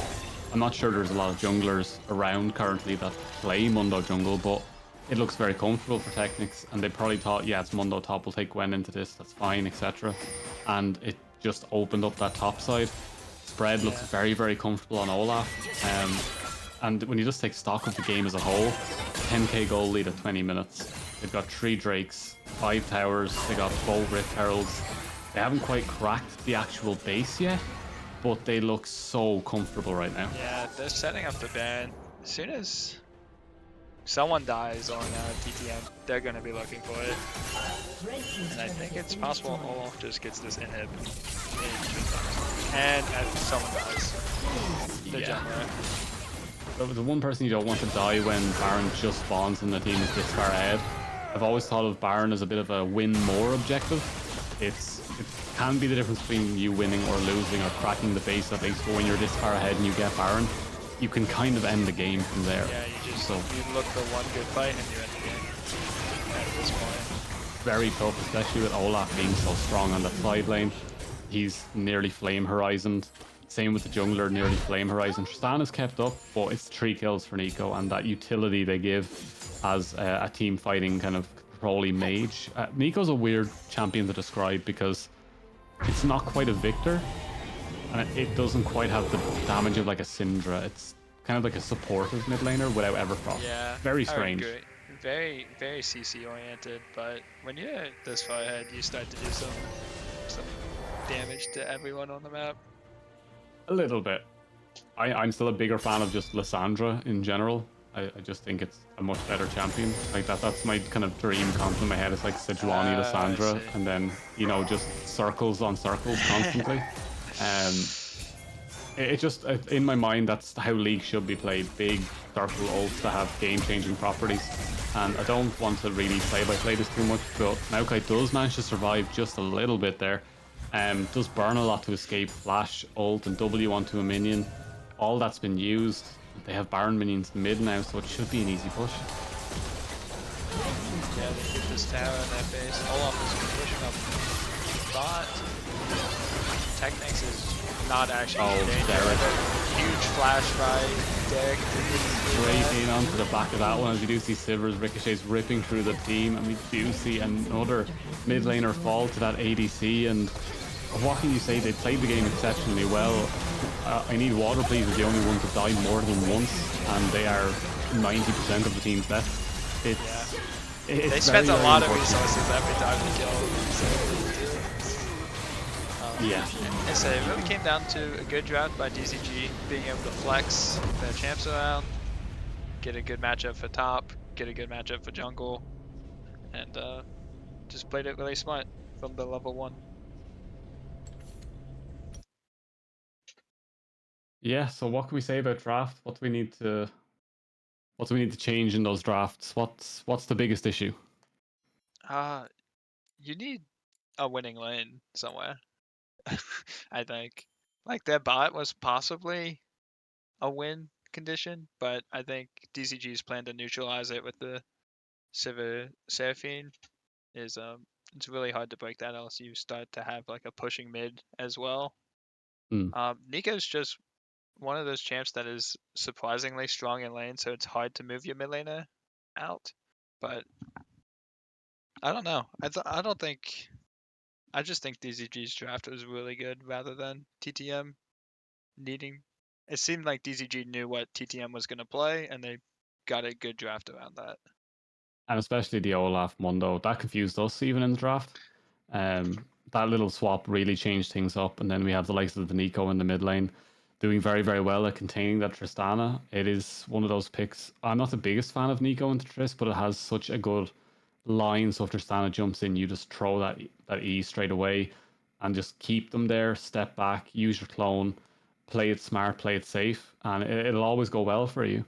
I'm not sure there's a lot of junglers around currently that play Mundo jungle, but it looks very comfortable for Technics, and they probably thought, yeah, it's Mundo top, we'll take Gwen into this, that's fine, etc. And it just opened up that top side. Spread looks very, very comfortable on Olaf. And when you just take stock of the game as a whole, 10k goal lead at 20 minutes. They've got 3 Drakes, 5 towers, they got 12 Rift Heralds. They haven't quite cracked the actual base yet, but they look so comfortable right now. Yeah, they're setting up the ban. As soon as someone dies on TTM, they're going to be looking for it. And I think it's possible Olaf just gets this inhib. And someone dies. The Yeah. jungler. The one person you don't want to die when Baron just spawns and the team is this far ahead. I've always thought of Baron as a bit of a win more objective. It can be the difference between you winning or losing or cracking the base at least, but when you're this far ahead and you get Baron, you can kind of end the game from there. Yeah, you look for one good fight and you end the game at this point. Very tough, especially with Olaf being so strong on the side lane. He's nearly flame horizoned. Same with the jungler, nearly flame horizon. Tristan is kept up, but it's 3 kills for Nico, and that utility they give as a team fighting kind of controlly mage. Nico's a weird champion to describe because it's not quite a Victor, and it doesn't quite have the damage of like a Syndra. It's kind of like a supportive mid laner without Everfrost. Yeah, Very I would strange. agree. Very, very CC oriented, but when you're this far ahead, you start to do some damage to everyone on the map. A little bit. I'm still a bigger fan of just Lissandra in general. I just think it's a much better champion. Like that's my kind of dream comp in my head. It's like Sejuani I Lissandra, see. and then just circles on circles constantly. It just in my mind that's how League should be played. Big circle ults that have game-changing properties. And I don't want to really play this too much, but Maokai does manage to survive just a little bit there. Does burn a lot to escape flash, ult, and W onto a minion. All that's been used. They have Baron minions mid now, so it should be an easy push. Yeah, they get this tower in their face. Olaf is pushing up bot. Technics is not actually Derek. Huge flash by Derek. Straight in onto the back of that one, as we do see Sivers ricochets ripping through the team, and we do see another mid laner fall to that ADC. And what can you say? They played the game exceptionally well. I Need Water Please is the only one to die more than once, and they are 90% of the team's death. They spent a lot of resources every time they kill. So it really came down to a good draft by DZG, being able to flex their champs around, get a good matchup for top, get a good matchup for jungle, and just played it really smart from the level 1. Yeah, so what can we say about draft? What do we need to change in those drafts? What's the biggest issue? You need a winning lane somewhere. I think. Like their bot was possibly a win condition, but I think DCG's plan to neutralize it with the Seraphine is it's really hard to break that unless you start to have like a pushing mid as well. Nico's just one of those champs that is surprisingly strong in lane, so it's hard to move your mid laner out. But I don't know. I just think DZG's draft was really good rather than TTM needing. It seemed like DZG knew what TTM was going to play, and they got a good draft around that. And especially the Olaf Mundo, that confused us even in the draft. That little swap really changed things up, and then we have the likes of the Nico in the mid lane doing very, very well at containing that Tristana. It is one of those picks. I'm not the biggest fan of Nico into Trist, but it has such a good line. So if Tristana jumps in, you just throw that E straight away and just keep them there, step back, use your clone, play it smart, play it safe, and it'll always go well for you.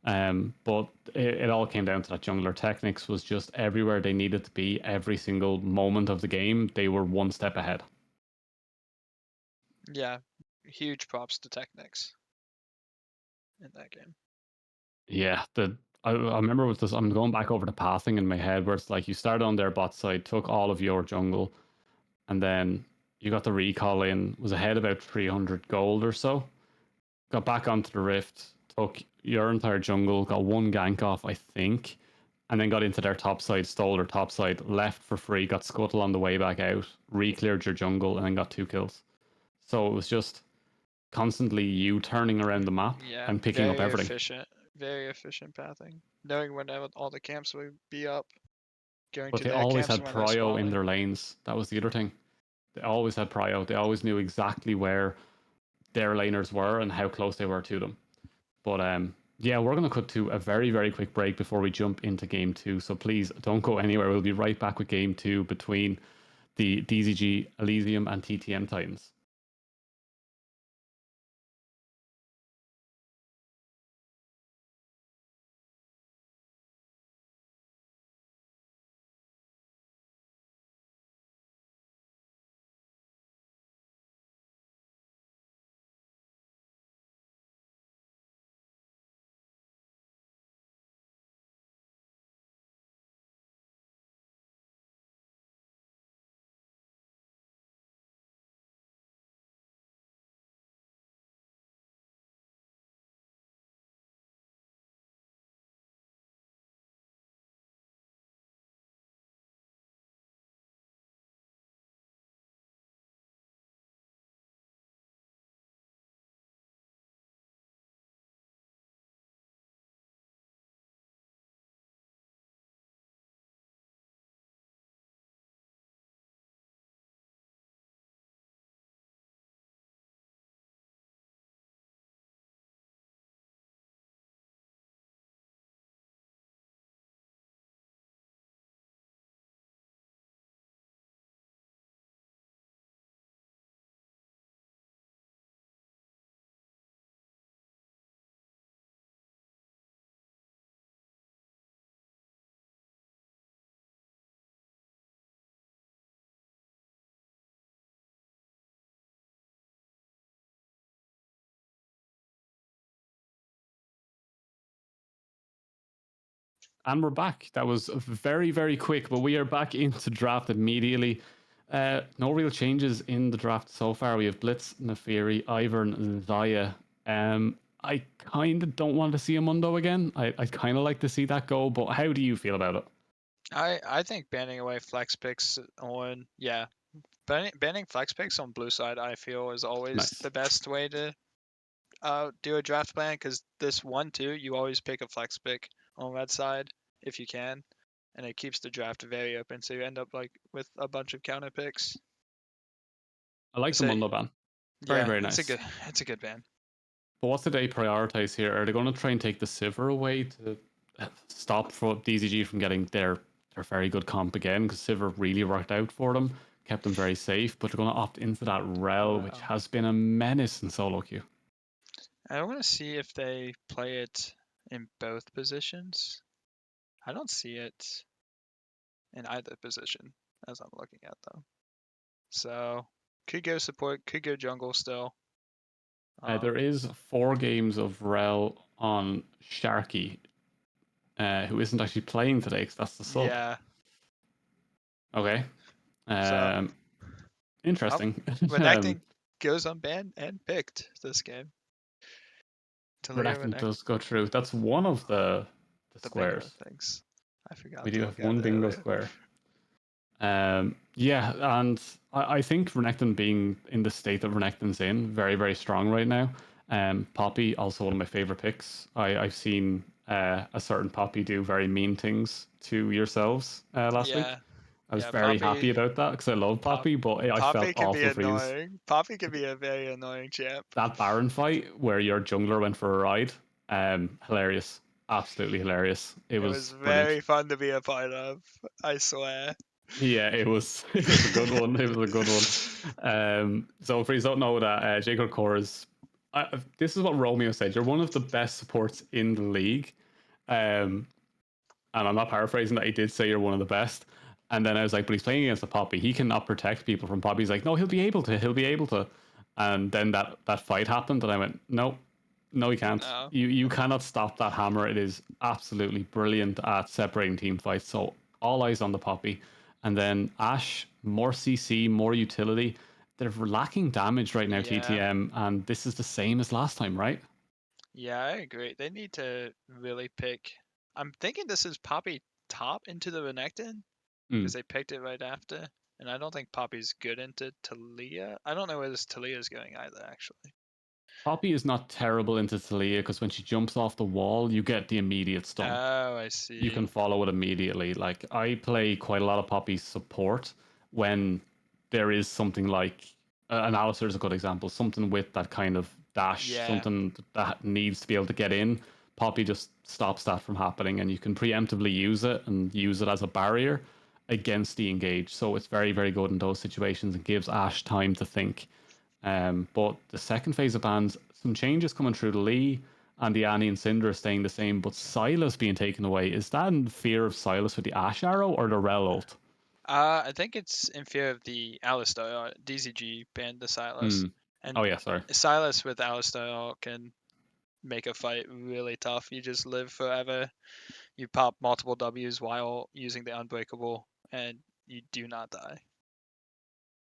But it all came down to that jungler. Technics was just everywhere they needed to be. Every single moment of the game, they were one step ahead. Yeah, huge props to Technics in that game. Yeah, I remember with this. I'm going back over the pathing in my head, where it's like you started on their bot side, took all of your jungle, and then you got the recall in, was ahead about 300 gold or so. Got back onto the rift, took your entire jungle, got one gank off, I think, and then got into their top side, stole their top side, left for free, got scuttle on the way back out, re-cleared your jungle, and then got 2 kills. So it was just constantly you turning around the map and picking up everything. Very efficient pathing. Knowing when all the camps would be up, going But to they their always camps had when they're prio in spawning. their lanes. That was the other thing. They always had prio. They always knew exactly where their laners were and how close they were to them. But yeah, we're going to cut to a very, very quick break before we jump into game 2. So please don't go anywhere. We'll be right back with game 2 between the DZG, Elysium, and TTM Titans. And we're back. That was very, very quick, but we are back into draft immediately. No real changes in the draft so far. We have Blitz, Neferi, Ivern, Zaya. I kind of don't want to see a Mundo again. I kind of like to see that go, but how do you feel about it? I think banning away flex picks on banning flex picks on blue side I feel is always Nice. the best way to do a draft plan because this 1-2 you always pick a flex pick on red side if you can, and it keeps the draft very open so you end up like with a bunch of counter picks. I like the So Mundo ban. Very, yeah, very nice. it's a good ban. But what's the they prioritize here? Are they going to try and take the Sivir away to stop for DZG from getting their very good comp again? Because Sivir really worked out for them, kept them very safe. But they're going to opt into that Rel, which Wow. has been a menace in solo queue. I want to see if they play it in both positions. I don't see it in either position as I'm looking at them. So could go support, could go jungle still. There is 4 games of Rel on Sharky, who isn't actually playing today because that's the sub. Yeah. Okay. So Interesting. Renekton goes unbanned and picked this game. Talia Renekton Renekton, does go through. That's one of the the bingo squares. things. I We forgot do to have look at one it bingo earlier. square. Yeah, and I think Renekton being in the state that Renekton's in, very, very strong right now. Poppy, also one of my favorite picks. I've seen a certain Poppy do very mean things to yourselves last week. Yeah, I was yeah. very happy about that because I love Pop, Poppy, but I felt Poppy can be awful for you. annoying. Poppy can be a very annoying champ. That Baron fight where your jungler went for a ride, hilarious. Absolutely hilarious. It It was was brilliant. very fun to be a part of. I swear. Yeah, it was. It was a good one. It was a good one. So for you don't know that Jacob Core is. This is what Romeo said. You're one of the best supports in the league, um, and I'm not paraphrasing that. He did say you're one of the best. And then I was like, but he's playing against a Poppy. He cannot protect people from Poppy. He's like, no, he'll be able to. He'll be able to. And then that fight happened, and I went, no, no, he can't. No. You cannot stop that hammer. It is absolutely brilliant at separating team fights. So all eyes on the Poppy. And then Ash, more CC, more utility. They're lacking damage right now, Yeah. TTM, and this is the same as last time, right? Yeah, I agree. They need to really pick. I'm thinking this is Poppy top into the Renekton Mm. because they picked it right after. And I don't think Poppy's good into Talia. I don't know where this Talia is going either, actually. Poppy is not terrible into Talia because when she jumps off the wall, you get the immediate stun. Oh, I You can see. follow it immediately. Like I play quite a lot of Poppy support when there is something like an Alistair is a good example. Something with that kind of dash, Yeah. something that needs to be able to get in. Poppy just stops that from happening, and you can preemptively use it and use it as a barrier against the engage. So it's very, very good in those situations and gives Ash time to think. But the second phase of bans, some changes coming through the Lee and the Annie and Cinder are staying the same, but Silas being taken away. Is that in fear of Silas with the Ash Arrow or the Rel ult? I think it's in fear of the Alistar. DZG banned the Silas. Hmm. And Oh, yeah, sorry. Silas with Alistar can make a fight really tough. You just live forever. You pop multiple W's while using the Unbreakable, and you do not die.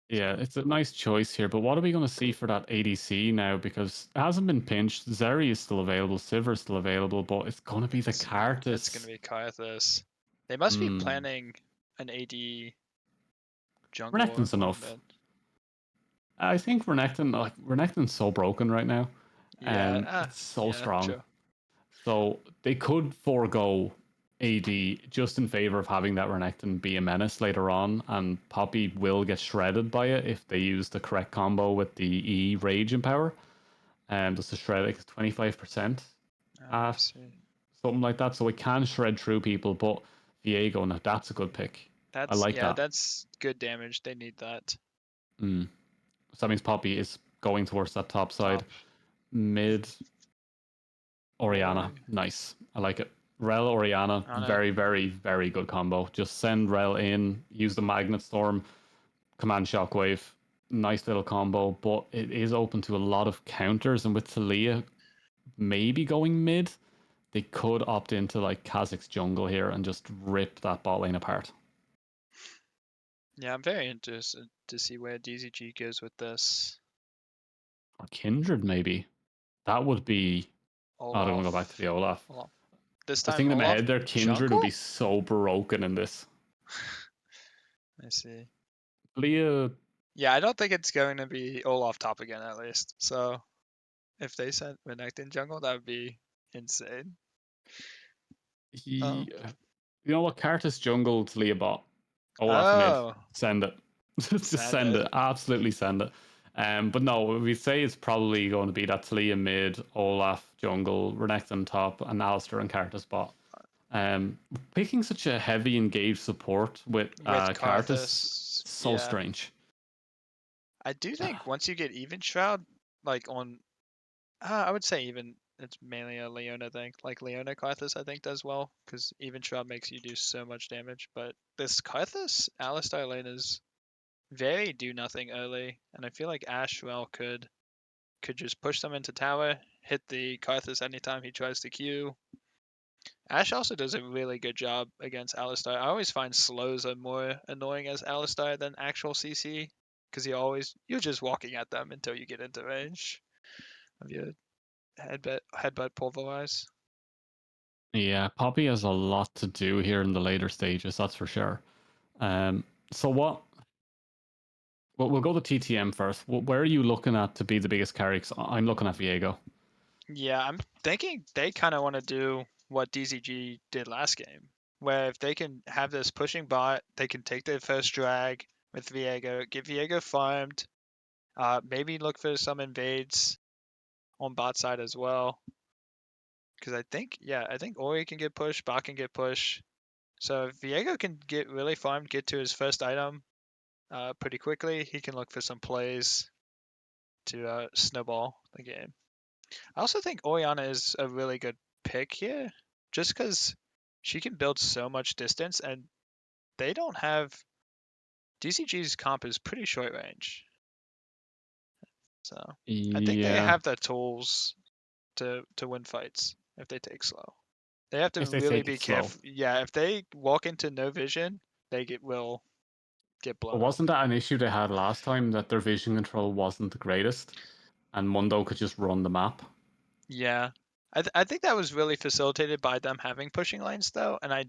Yeah, it's a nice choice here, but what are we going to see for that ADC now? Because it hasn't been pinched. Zeri is still available, Sivir is still available, but it's going to be the It's going to Karthus. be Karthus. They must be Hmm. planning an AD jungler Renekton's on enough. mid. I think Renekton's so broken right now. Yeah, It's so yeah, strong. sure. So they could forego AD just in favor of having that Renekton be a menace later on, and Poppy will get shredded by it if they use the correct combo with the E Rage Empower. And just to shred it 25% Let me at see. something like that. So it can shred through people, but Viego, now that's a good pick. I like that. That's good damage. They need that. Mm. So that means Poppy is going towards that top side. Top. Mid Oriana, Ori. nice. I like it. Rel Oriana, On it. very, very, very good combo. Just send Rel in, use the Magnet Storm, command Shockwave. Nice little combo, but it is open to a lot of counters. And with Talia maybe going mid, they could opt into like Kha'Zix's jungle here and just rip that bot lane apart. Yeah, I'm very interested to see where DZG goes with this. Or Kindred, maybe. That would be. Oh, I don't want to go back to the Olaf. Olaf. This I was time thinking in my Olaf head there, Kindred would jungle? be so broken in this. I see. Leah. Yeah, I don't think it's going to be Olaf top again at least. So if they sent Renekton jungle, that would be insane. He, you know what? Karthus jungle to Leah bot. Olaf mid. Oh, Send it. Just send it. Absolutely send it. But no, we say it's probably going to be that Talia mid, Olaf jungle, Renekton top, and Alistair and Karthus bot. Picking such a heavy engaged support with Karthus, so yeah. strange. I do think once you get even Shroud, like on, I would say even it's mainly a Leona thing. Like Leona Karthus, I think does well because even Shroud makes you do so much damage. But this Karthus Alistar lane is very do nothing early, and I feel like Ashe well could just push them into tower, hit the Karthus anytime he tries to Q. Ashe also does a really good job against Alistar. I always find slows are more annoying as Alistar than actual CC because you're just walking at them until you get into range of your headbutt pulverize. Yeah, Poppy has a lot to do here in the later stages, that's for sure. So what? Well, we'll go to TTM first. Where are you looking at to be the biggest carry? 'Cause I'm looking at Viego. Yeah, I'm thinking they kind of want to do what DZG did last game, where if they can have this pushing bot, they can take their first drag with Viego, get Viego farmed, maybe look for some invades on bot side as well. Because I think Ori can get pushed, bot can get pushed. So if Viego can get really farmed, get to his first item pretty quickly, he can look for some plays to snowball the game. I also think Orianna is a really good pick here, just because she can build so much distance, and they don't have DCG's comp is pretty short range, so I think they Yeah, have the tools to win fights if they take slow. They have to if they really take it be slow. careful. Yeah, if they walk into no vision, will get But blown up. wasn't that an issue they had last time that their vision control wasn't the greatest, and Mundo could just run the map? Yeah, I think that was really facilitated by them having pushing lanes though, and I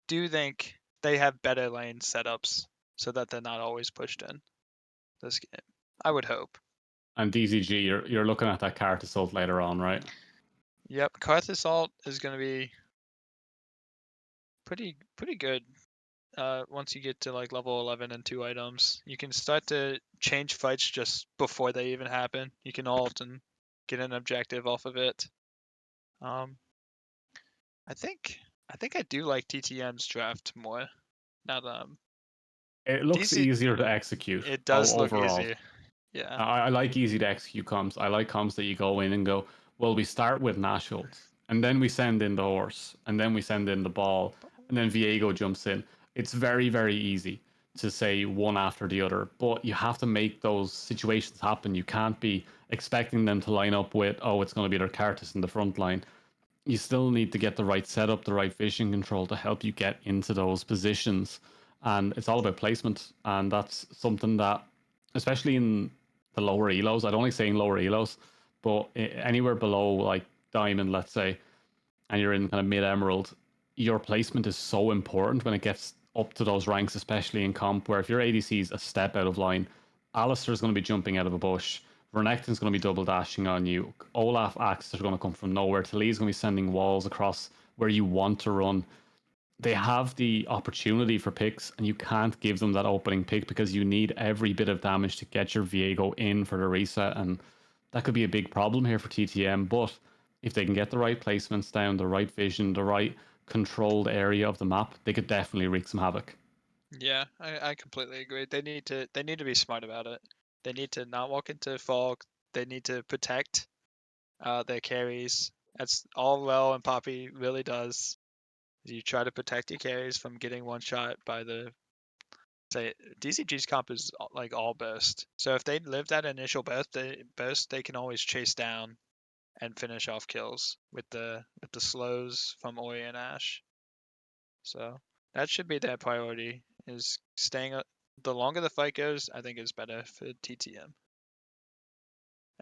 do think they have better lane setups so that they're not always pushed in this game. I would hope. And DZG, you're looking at that card assault later on, right? Yep, Karth Assault is going to be pretty good. Once you get to like level 11 and 2 items, you can start to change fights just before they even happen. You can ult and get an objective off of it. Um, I think I do like TTM's draft more now that It looks DC. easier to execute It does look overall. easier. Yeah. I like easy to execute comps. I like comps that you go in and go, well, we start with Nashult, and then we send in the horse, and then we send in the ball, and then Viego jumps in. It's very, very easy to say one after the other, but you have to make those situations happen. You can't be expecting them to line up with, oh, it's going to be their Kartus in the front line. You still need to get the right setup, the right vision control to help you get into those positions. And it's all about placement. And that's something that, especially in the lower elos, I don't like saying lower elos, but anywhere below like diamond, let's say, and you're in kind of mid emerald, your placement is so important when it gets up to those ranks, especially in comp, where if your ADC is a step out of line, Alistair's going to be jumping out of a bush. Renekton's going to be double dashing on you. Olaf axes are going to come from nowhere. Tali's going to be sending walls across where you want to run. They have the opportunity for picks, and you can't give them that opening pick because you need every bit of damage to get your Viego in for the reset, and that could be a big problem here for TTM. But if they can get the right placements down, the right vision, the right controlled area of the map, they could definitely wreak some havoc. Yeah, I completely agree. They need to be smart about it. They need to not walk into fog. They need to protect their carries. That's all well and Poppy really does. You try to protect your carries from getting one shot by the say DCG's comp is like all burst. So if they live that initial burst, they can always chase down and finish off kills with the slows from Ori and Ashe. So that should be their priority, is staying up. The longer the fight goes, I think is better for TTM.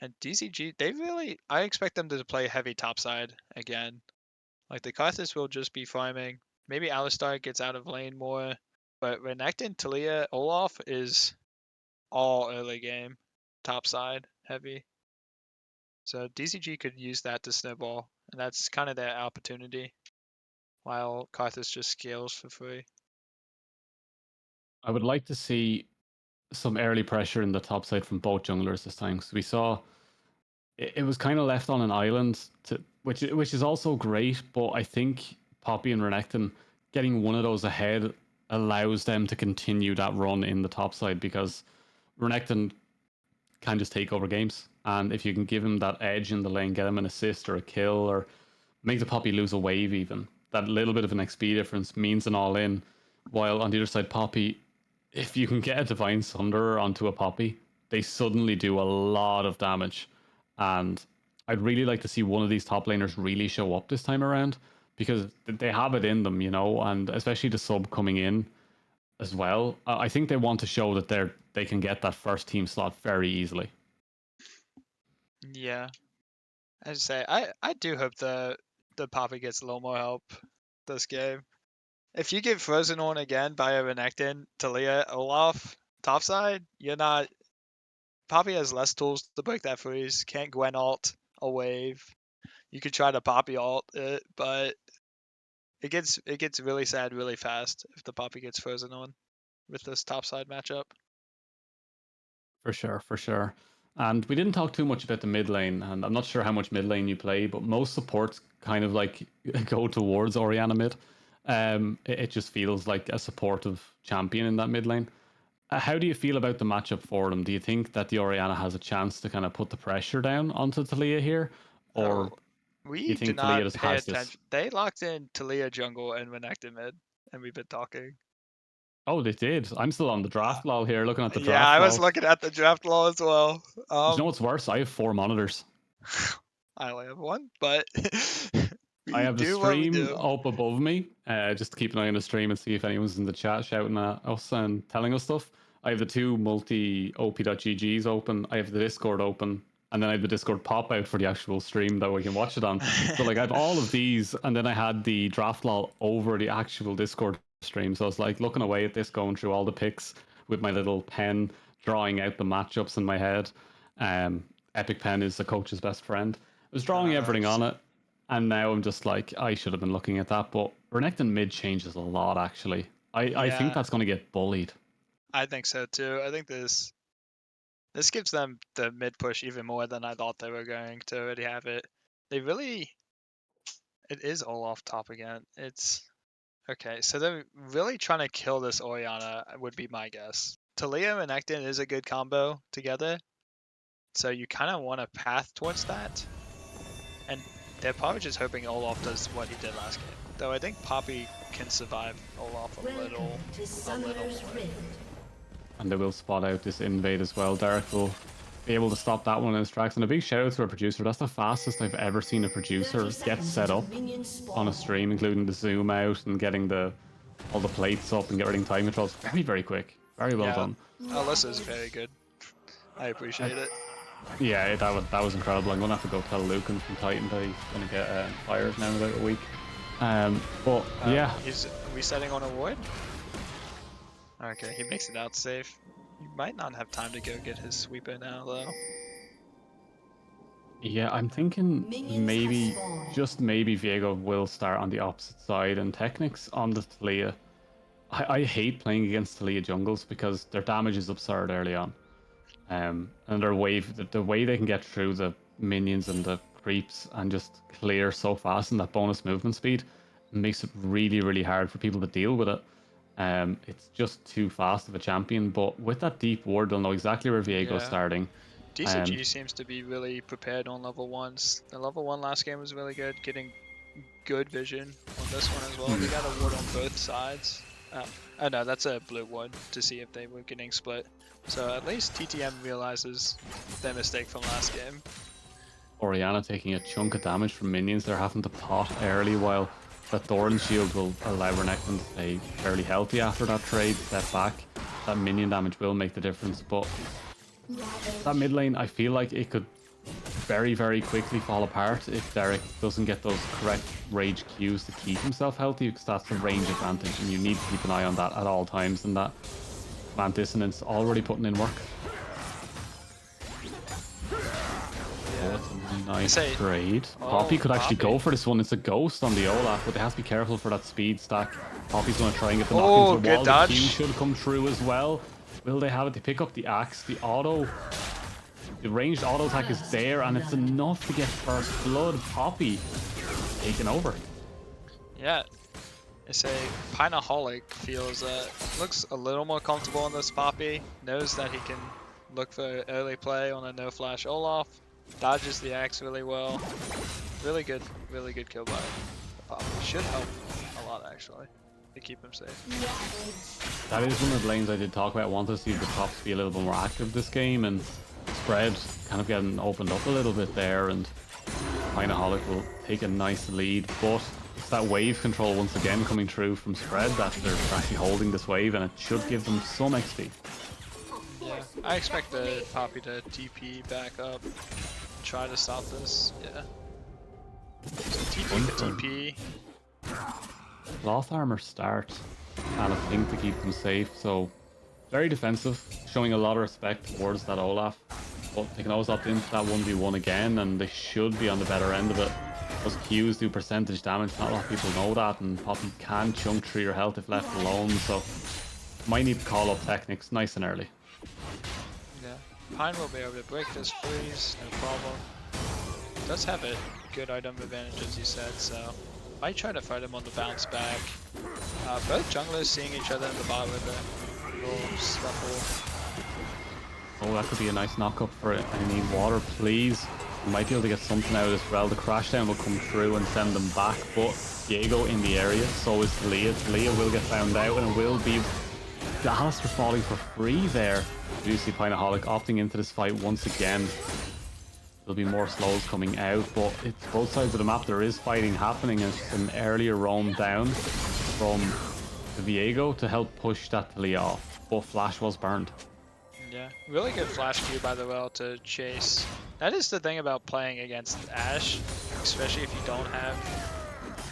And DZG, I expect them to play heavy topside again. Like the Karthus will just be farming. Maybe Alistar gets out of lane more, but Renekton, Talia, Olaf is all early game, topside heavy. So DZG could use that to snowball, and that's kind of their opportunity, while Karthus just scales for free. I would like to see some early pressure in the top side from both junglers this time. So we saw it was kind of left on an island, which is also great. But I think Poppy and Renekton getting one of those ahead allows them to continue that run in the top side, because Renekton can just take over games, and if you can give him that edge in the lane, get him an assist or a kill, or make the Poppy lose a wave, even that little bit of an XP difference means an all in. While on the other side, Poppy, if you can get a Divine Sunderer onto a Poppy, they suddenly do a lot of damage. And I'd really like to see one of these top laners really show up this time around, because they have it in them, and especially the sub coming in as well. I think they want to show that they can get that first team slot very easily. Yeah, I just say I do hope the Poppy gets a little more help this game. If you get frozen on again by a Renekton, Talia, Olaf, topside, you're not. Poppy has less tools to break that freeze. Can't Gwen ult a wave. You could try to Poppy ult it, but it gets really sad really fast if the Poppy gets frozen on with this topside matchup. For sure, for sure. And we didn't talk too much about the mid lane, and I'm not sure how much mid lane you play, but most supports kind of like go towards Orianna mid. It just feels like a supportive champion in that mid lane. How do you feel about the matchup for them? Do you think that the Orianna has a chance to kind of put the pressure down onto Talia here, or Oh, do you we do think Talia not just pay has this? attention. They locked in Talia jungle and Renekton mid, and we've been talking. Oh, they did. I'm still on the draft lol here, looking at the Yeah, draft I was lols. looking at the draft law as well. Do you know what's worse? I have 4 monitors. I only have one, but I we have the do what we stream do. up above me, just to keep an eye on the stream and see if anyone's in the chat shouting at us and telling us stuff. I have the two multi op.ggs open. I have the Discord open, and then I have the Discord pop out for the actual stream that we can watch it on. So like I have all of these, and then I had the draft lol over the actual Discord stream. So I was like looking away at this, going through all the picks with my little pen, drawing out the matchups in my head. Epic Pen is the coach's best friend. I was drawing everything on it. And now I'm just like, I should have been looking at that. But Renekton mid changes a lot, actually. I think Yeah, that's going to get bullied. I think so too. I think this gives them the mid push even more than I thought they were going to already have it. They really, it is all off top again. It's okay. So they're really trying to kill this Orianna, would be my guess. Talia and Renekton is a good combo together, so you kind of want to path towards that. And they're probably just hoping Olaf does what he did last game. Though I think Poppy can survive Olaf a little more. And they will spot out this invade as well. Derek will be able to stop that one in his tracks. And a big shout out to our producer. That's the fastest I've ever seen a producer get set up on a stream, including the zoom out and getting all the plates up and getting time controls. Very, very quick. Very well done. Alyssa's very good. I appreciate it. Yeah, that was incredible. I'm gonna have to go tell Lucan from Titan that he's gonna get fired now in about a week. But yeah, He's resetting on a ward. Okay, he makes it out safe. He might not have time to go get his sweeper now, though. yeah, I'm thinking maybe, just maybe, Viego will start on the opposite side and Technics on the Talia. I hate playing against Talia jungles because their damage is absurd early on. And their wave, the way they can get through the minions and the creeps and just clear so fast, and that bonus movement speed makes it really, really hard for people to deal with it. It's just too fast of a champion, but with that deep ward, they'll know exactly where Viego's starting. DZG seems to be really prepared on level 1s. The level 1 last game was really good, getting good vision on this one as well. They got a ward on both sides. Oh no, that's a blue one to see if they were getting split. So at least TTM realizes their mistake from last game. Orianna taking a chunk of damage from minions. They're having to pot early, while that Thorn shield will allow Renekton to stay fairly healthy after that trade. Step back. That minion damage will make the difference, but that mid lane, I feel like it could very, very quickly fall apart if Derek doesn't get those correct rage cues to keep himself healthy, because that's the range advantage, and you need to keep an eye on that at all times, and that Plant Dissonance already putting in work. Oh, that's a nice trade. Poppy could actually go for this one. It's a ghost on the Olaf, but they have to be careful for that speed stack. Poppy's going to try and get the knock into the wall. The Q should come through as well. Will they have it? They pick up the axe. The auto... The ranged auto attack is there, and it's enough to get first blood. Poppy taking over. Yeah. I say Pinaholic feels looks a little more comfortable on this Poppy. Knows that he can look for early play on a no flash Olaf. Dodges the axe really well. Really good kill by Poppy. Should help a lot actually to keep him safe. That is one of the lanes I did talk about. I wanted to see the tops be a little bit more active this game, and spread kind of getting opened up a little bit there, and Pinaholic will take a nice lead, but it's that wave control once again coming through from spread that they're actually holding this wave, and it should give them some XP. Yeah, I expect the Poppy to TP back up, try to stop this. Yeah. So TP for TP. Cloth armor start, and a thing to keep them safe, so very defensive, showing a lot of respect towards that Olaf. But they can always opt into that 1v1 again, and they should be on the better end of it. Those Qs do percentage damage, not a lot of people know that, and Poppy can chunk through your health if left alone, so might need to call up techniques nice and early. Yeah, Pine will be able to break this freeze, no problem. Does have a good item advantage as you said, so might try to fight him on the bounce back. Both junglers seeing each other in the bot with a little scuffle. Oh, that could be a nice knock-up for it. I need water, please. We might be able to get something out of this. Well, the crash down will come through and send them back, but Diego in the area, so is Talia. Talia will get found out, and it will be Dallas for falling for free there. We do see Pinaholic opting into this fight once again. There'll be more slows coming out, but it's both sides of the map. There is fighting happening, and it's an earlier roam down from the Viego to help push that Talia off, but Flash was burned. Yeah, really good flash Q by the well to chase. That is the thing about playing against Ashe, especially if you don't have...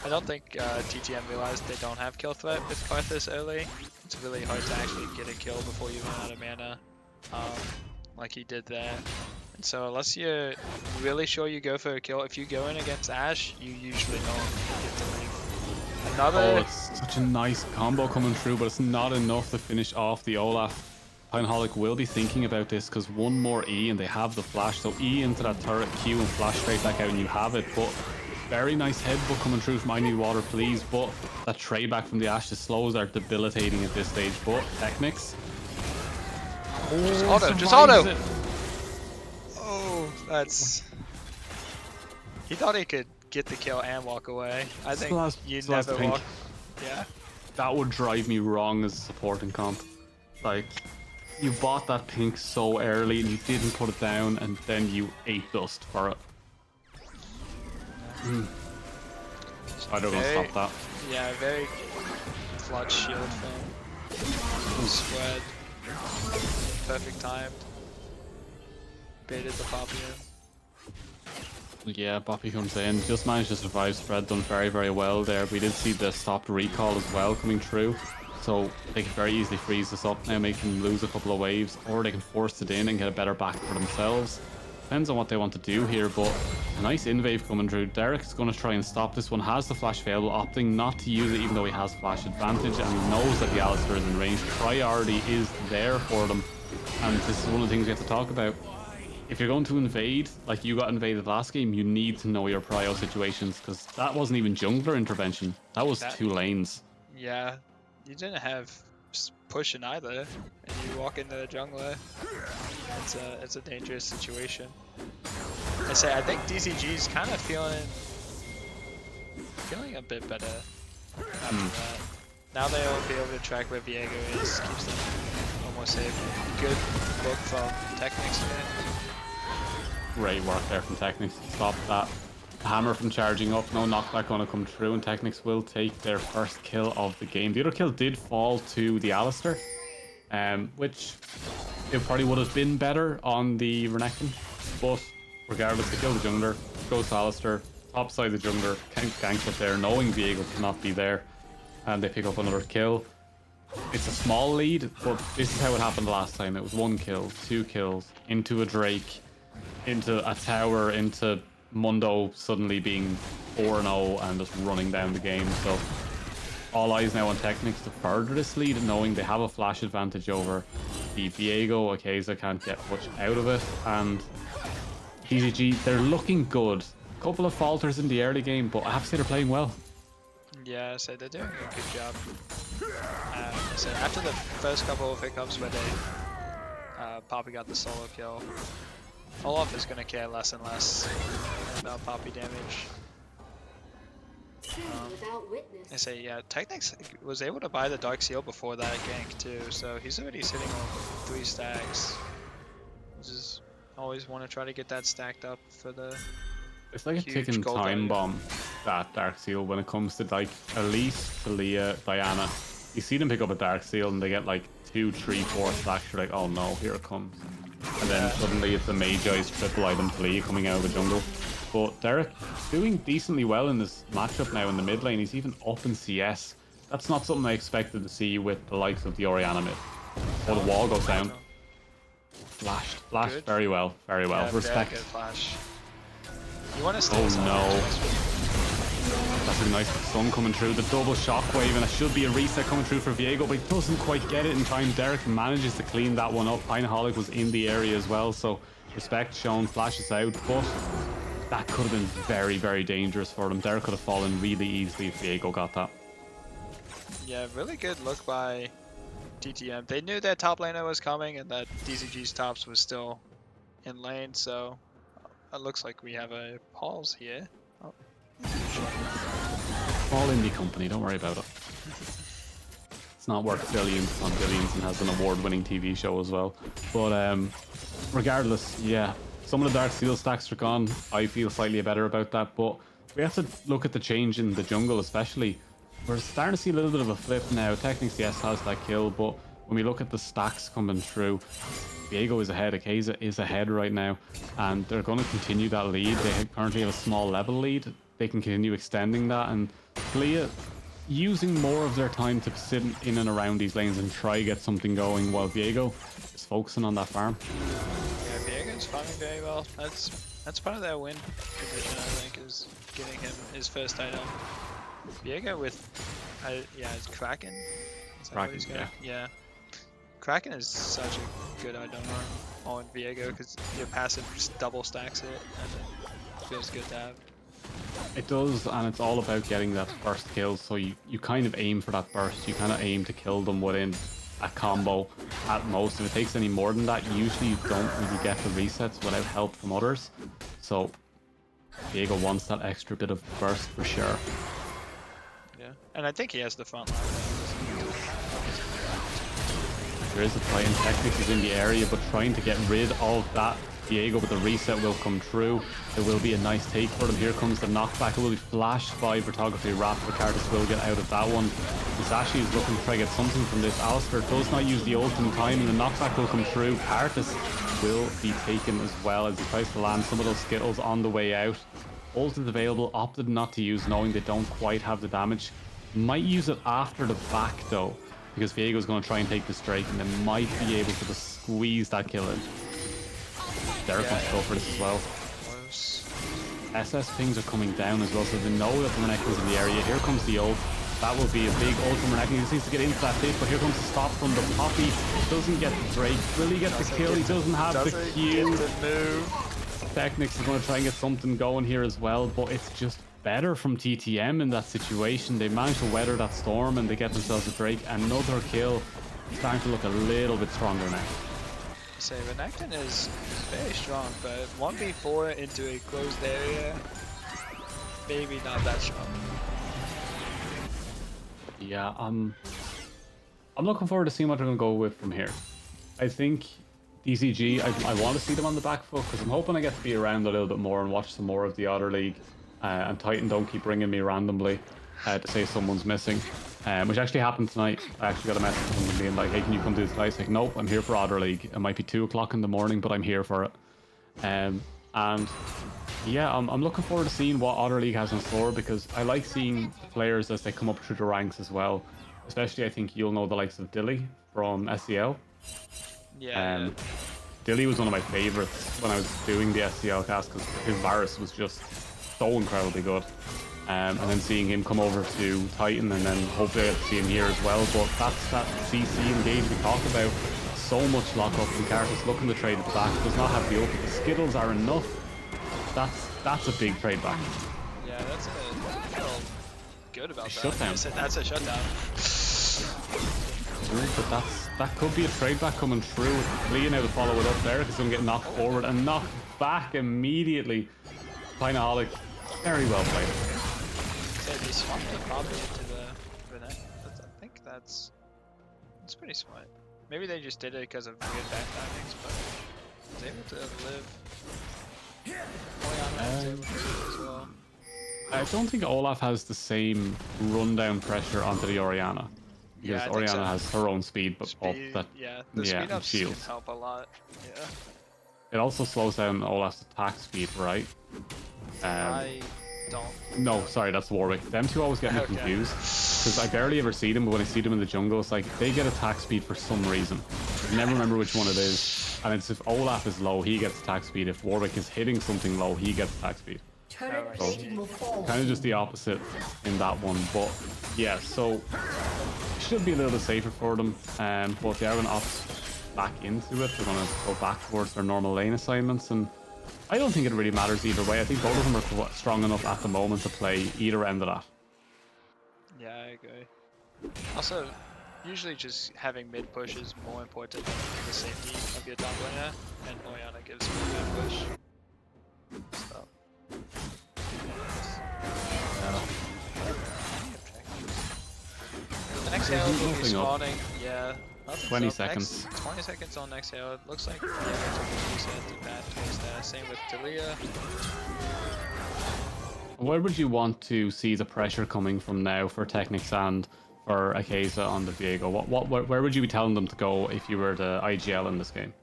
I don't think TTM realized they don't have kill threat with Karthus early. It's really hard to actually get a kill before you run out of mana, like he did there. And so unless you're really sure you go for a kill, if you go in against Ashe, you usually don't get to leave. Another... Oh, it's such a nice combo coming through, but it's not enough to finish off the Olaf. Pinaholic will be thinking about this, because one more E and they have the flash, so E into that turret Q and flash straight back out and you have it. But very nice headbutt coming through from I Need Water Please, but that trade back from the Ashe, the slows are debilitating at this stage. But Technics, just auto, just auto! It. Oh, that's... He thought he could get the kill and walk away. I think you never walk... Yeah. That would drive me wrong as a supporting comp. Like, you bought that pink so early and you didn't put it down, and then you ate dust for it. I don't want to stop that. Yeah, very clutch shield from spread. Perfect timed. Baited the Poppy in. Yeah, Poppy comes in. Just managed to survive spread, done very, very well there. We did see the stopped recall as well coming through. So they can very easily freeze this up now, make them lose a couple of waves, or they can force it in and get a better back for themselves. Depends on what they want to do here, but a nice invade coming through. Derek's going to try and stop this one, has the flash available, opting not to use it even though he has flash advantage, and he knows that the Alistar is in range. Priority is there for them, and this is one of the things we have to talk about. If you're going to invade, like you got invaded last game, you need to know your prio situations, because that wasn't even jungler intervention. That was 2 lanes. Yeah, you didn't have push in either, and you walk into the jungler. It's a dangerous situation. I think DZG is kind of feeling a bit better after that. Now they'll be able to track where Viego is, keeps them almost safe. Good look from Technics here. Great work there from Technics to stop that hammer from charging up. No knockback going to come through, and Technics will take their first kill of the game. The other kill did fall to the Alistair, which it probably would have been better on the Renekton, but regardless, they kill the jungler, goes to Alistair, top side the jungler, ganks up there, knowing Viego cannot be there, and they pick up another kill. It's a small lead, but this is how it happened last time. It was 1 kill, 2 kills, into a Drake, into a tower, into Mundo suddenly being 4-0 and just running down the game. So all eyes now on Technics to further this lead, knowing they have a flash advantage over the Viego. Akaza can't get much out of it, and DZG, they're looking good. A couple of falters in the early game, but I have to say they're playing well. Yeah, so they're doing a good job. So after the first couple of hiccups where they Poppy got the solo kill, Olaf is going to care less and less about Poppy damage. I say, yeah, Technics was able to buy the Dark Seal before that gank too, so he's already sitting on 3 stacks. Just always want to try to get that stacked up for the It's like a huge ticking gold time value. bomb, that Dark Seal, when it comes to like Elise, Talia, Diana. You see them pick up a Dark Seal and they get like 2, 3, 4 stacks. You're like, oh no, here it comes. And then suddenly it's the Magi's triple item Talia coming out of the jungle. But Derek doing decently well in this matchup now in the mid lane. He's even up in CS. That's not something I expected to see with the likes of the Orianna mid. Oh, the wall goes down. Flashed Good. very well, very well. Yeah, Respect. very good flash. You want to stay Oh inside no. the That's a nice sun coming through. The double shockwave, and it should be a reset coming through for Viego, but he doesn't quite get it in time. Derek manages to clean that one up. Pinaholic was in the area as well, so respect shown, flashes out, but that could have been very, very dangerous for them. Derek could have fallen really easily if Viego got that. Yeah, really good look by TTM. They knew their top laner was coming and that DZG's tops was still in lane, so it looks like we have a pause here. Oh. All indie company, don't worry about it. It's not worth billions on billions and has an award-winning TV show as well. But regardless, yeah, some of the Dark Seal stacks are gone. I feel slightly better about that, but we have to look at the change in the jungle especially. We're starting to see a little bit of a flip now. Technics, yes, has that kill, but when we look at the stacks coming through, Viego is ahead, Akaza is ahead right now, and they're going to continue that lead. They currently have a small level lead. They can continue extending that, and Talia using more of their time to sit in and around these lanes and try get something going, while Viego is focusing on that farm. Yeah, Viego's farming very well. That's part of their win condition, I think, is getting him his first item. Viego with, yeah, it's Kraken. Is that what he's got? Yeah. Kraken is such a good item on Viego because your passive just double stacks it, and it feels good to have. It does, and it's all about getting that first kill, so you kind of aim for that burst. You kind of aim to kill them within a combo at most. If it takes any more than that, usually you don't really get the resets without help from others. So Viego wants that extra bit of burst for sure. Yeah, and I think he has the front line. There is a play, and Technics is in the area, but trying to get rid of that Viego, but the reset will come through. There will be a nice take for them. Here comes the knockback. It will be flashed by Photography Wrap. Ricardas will get out of that one. Musashi is looking to try to get something from this. Alistair does not use the ult in time, and the knockback will come through. Karthus will be taken as well as he tries to land some of those Skittles on the way out. Ult is available, opted not to use, knowing they don't quite have the damage. Might use it after the back though, because Viego's going to try and take this Drake, and they might be able to just squeeze that kill in. Derek wants to go for this as well. SS pings are coming down as well, so they know that the Renekton's in the area. Here comes the ult. That will be a big ult from Renekton. He just needs to get into that hit, but here comes the stop from the Poppy. Doesn't get the Drake. Will he get the kill? He doesn't have the Q. Technics is going to try and get something going here as well, but it's just better from TTM in that situation. They managed to weather that storm and they get themselves a Drake. Another kill. Starting to look a little bit stronger now. So Renekton is very strong, but 1v4 into a closed area, maybe not that strong. Yeah, I'm looking forward to seeing what they're going to go with from here. I think DZG, I want to see them on the back foot because I'm hoping I get to be around a little bit more and watch some more of the Otter League. And Titan don't keep ringing me randomly to say someone's missing. Which actually happened tonight. I actually got a message from them being like, hey, can you come do this tonight? It's like, nope, I'm here for Otter League. It might be 2 o'clock in the morning, but I'm here for it. And yeah, I'm looking forward to seeing what Otter League has in store because I like seeing players as they come up through the ranks as well. Especially, I think you'll know the likes of Dilly from SEL. Yeah. Dilly was one of my favorites when I was doing the SEL cast because his Varus was just so incredibly good. And then seeing him come over to Titan and then hopefully I get to see him here as well. But that's that CC engage we talked about. So much lockup and Cartus looking to trade it back. Does not have the ult, but the Skittles are enough. That's a big trade back. Yeah, that's I feel good about that. Shutdown. That's a shutdown. But that could be a trade back coming through. Lee now to follow it up there because he's going to get knocked forward and knocked back immediately. Pinaholic, very well played. So they swapped the Bobby into the Renette. I think that's pretty smart. Maybe they just did it because of weird back timings, but I was able to live. Oriana was able to live as well. I don't think Olaf has the same rundown pressure onto the Oriana. Because Yeah, Oriana has her own speed, but the speed ups can shields. help a lot. Yeah. It also slows down Olaf's attack speed, right? I don't. No, sorry, that's Warwick. Them two always get me confused. Because I barely ever see them, but when I see them in the jungle, it's like they get attack speed for some reason. I never remember which one it is. And it's if Olaf is low, he gets attack speed. If Warwick is hitting something low, he gets attack speed. Turret plating will fall. Kind of just the opposite in that one. But yeah, so should be a little bit safer for them. But they are going to opt back into it. They're going to go back towards their normal lane assignments. And I don't think it really matters either way. I think both of them are strong enough at the moment to play either end of that. Yeah, I agree. Also, usually just having mid push is more important than the safety of your top laner, and Oriana gives me mid push. So. The next hero will be spawning, yeah. 20 seconds. 20 seconds on next hero. It looks like yeah, took a reset to that towards that. Same with Talia. Where would you want to see the pressure coming from now for Technics and for Akaza on the Viego? Where would you be telling them to go if you were the IGL in this game?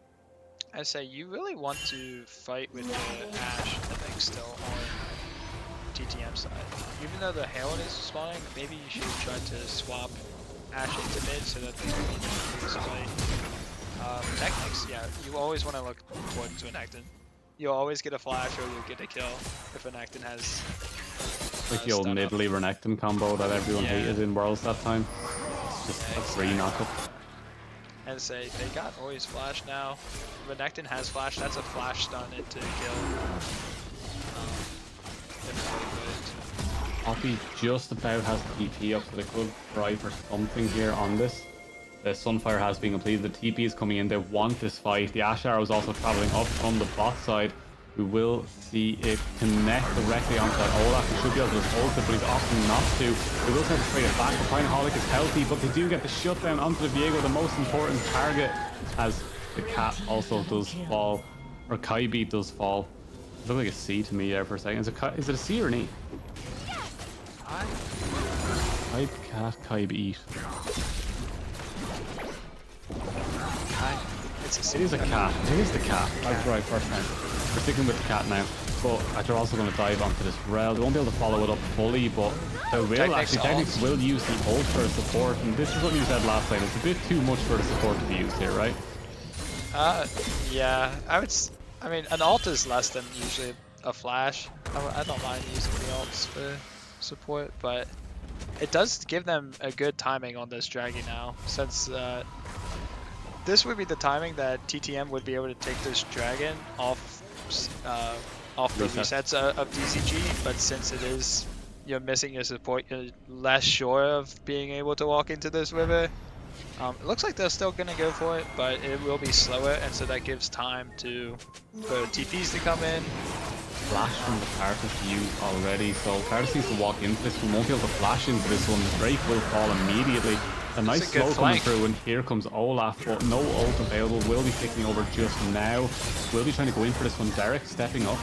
I say you really want to fight with the Ashe, I think, still on TTM side. Even though the Herald is spawning, maybe you should try to swap Ashe into mid so that they can use fight. Technics, yeah, you always want to look towards Renekton. You'll always get a flash or you'll get a kill if Renekton has like the old Nidalee Renekton combo that everyone hated in Worlds that time. It's just a free knockup. And say they got always flash now. Renekton has flash, that's a flash stun into kill. Poppy just about has the TP up, so they could try for something here on this. The Sunfire has been completed, the TP is coming in, they want this fight. The Ash Arrow is also travelling up from the bot side. We will see it connect directly onto that Olaf. He should be able to just ult it, but he's opting not to. They will try to trade it back, but Pinaholic is healthy, but they do get the shutdown onto the Viego, the most important target, as the cat also does fall, or Kai'B does fall. It looked like a C to me there for a second. Is it a C or an E? Type cat Kai'B. It is a cat. It is the cat. I was right first time. We're sticking with the cat now. But they're also going to dive onto this rel. They won't be able to follow it up fully, but they will actually. Technics will use the ult for support, and this is what you said last time. It's a bit too much for the support to be used here, right? Yeah. I mean, an ult is less than usually a flash. I don't mind using the ults for support, but it does give them a good timing on this Draggy now, since this would be the timing that TTM would be able to take this dragon off the resets of DZG, but since it is you're missing your support, you're less sure of being able to walk into this river. It looks like they're still gonna go for it, but it will be slower, and so that gives time for TPs to come in. Flash from the Cartus used already, so Cartus needs to walk into this one, won't be able to flash into this one. The Drake will fall immediately. A nice a good slow coming flank. through, and here comes Olaf, but no ult available. Will be picking over just now. Will be trying to go in for this one. Derek stepping up,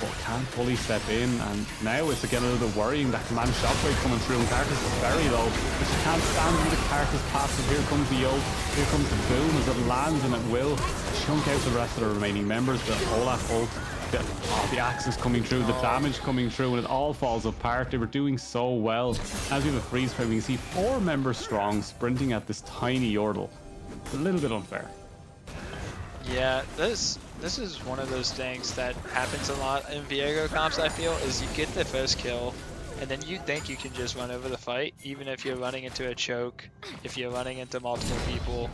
but can't fully step in. And now it's again a little bit worrying. That command shockwave coming through, and Cartus is very low. But she can't stand in the Cartus passive. Here comes the ult. Here comes the boom as it lands, and it will chunk out the rest of the remaining members. The Olaf ult. The axe is coming through, the damage coming through, and it all falls apart. They were doing so well. As we have a freeze frame, we can see 4 members strong sprinting at this tiny Yordle. It's a little bit unfair. Yeah, this is one of those things that happens a lot in Viego comps, I feel, is you get the first kill, and then you think you can just run over the fight, even if you're running into a choke, if you're running into multiple people.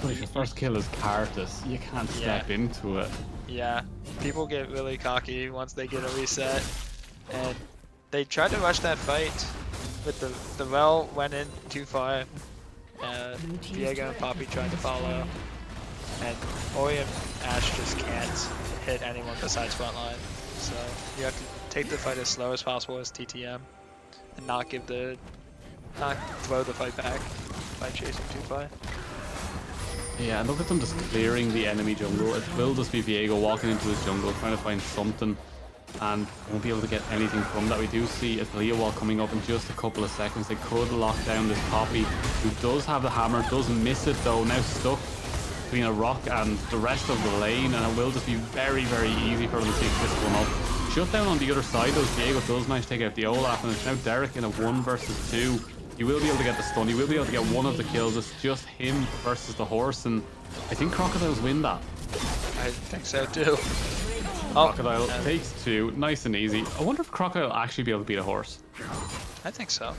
But if your first kill is Cartus, you can't step into it. Yeah, people get really cocky once they get a reset, and they tried to rush that fight, but the Rel went in too far. Viego and Poppy tried to follow, and Ori and Ash just can't hit anyone besides frontline. So you have to take the fight as slow as possible as TTM, and not throw the fight back by chasing too far. Yeah, and look at them just clearing the enemy jungle. It will just be Viego walking into his jungle, trying to find something, and won't be able to get anything from that. We do see a clear wall coming up in just a couple of seconds. They could lock down this Poppy, who does have the hammer, does miss it though, now stuck between a rock and the rest of the lane, and it will just be very, very easy for them to pick this one up. Shut down on the other side, though. Viego does manage to take out the Olaf, and it's now Derek in a 1 versus 2. You will be able to get the stun, you will be able to get one of the kills. It's just him versus the horse, and I think Crocodiles win that. I think so too. Crocodile takes 2, nice and easy. I wonder if Crocodile actually be able to beat a horse. I think so.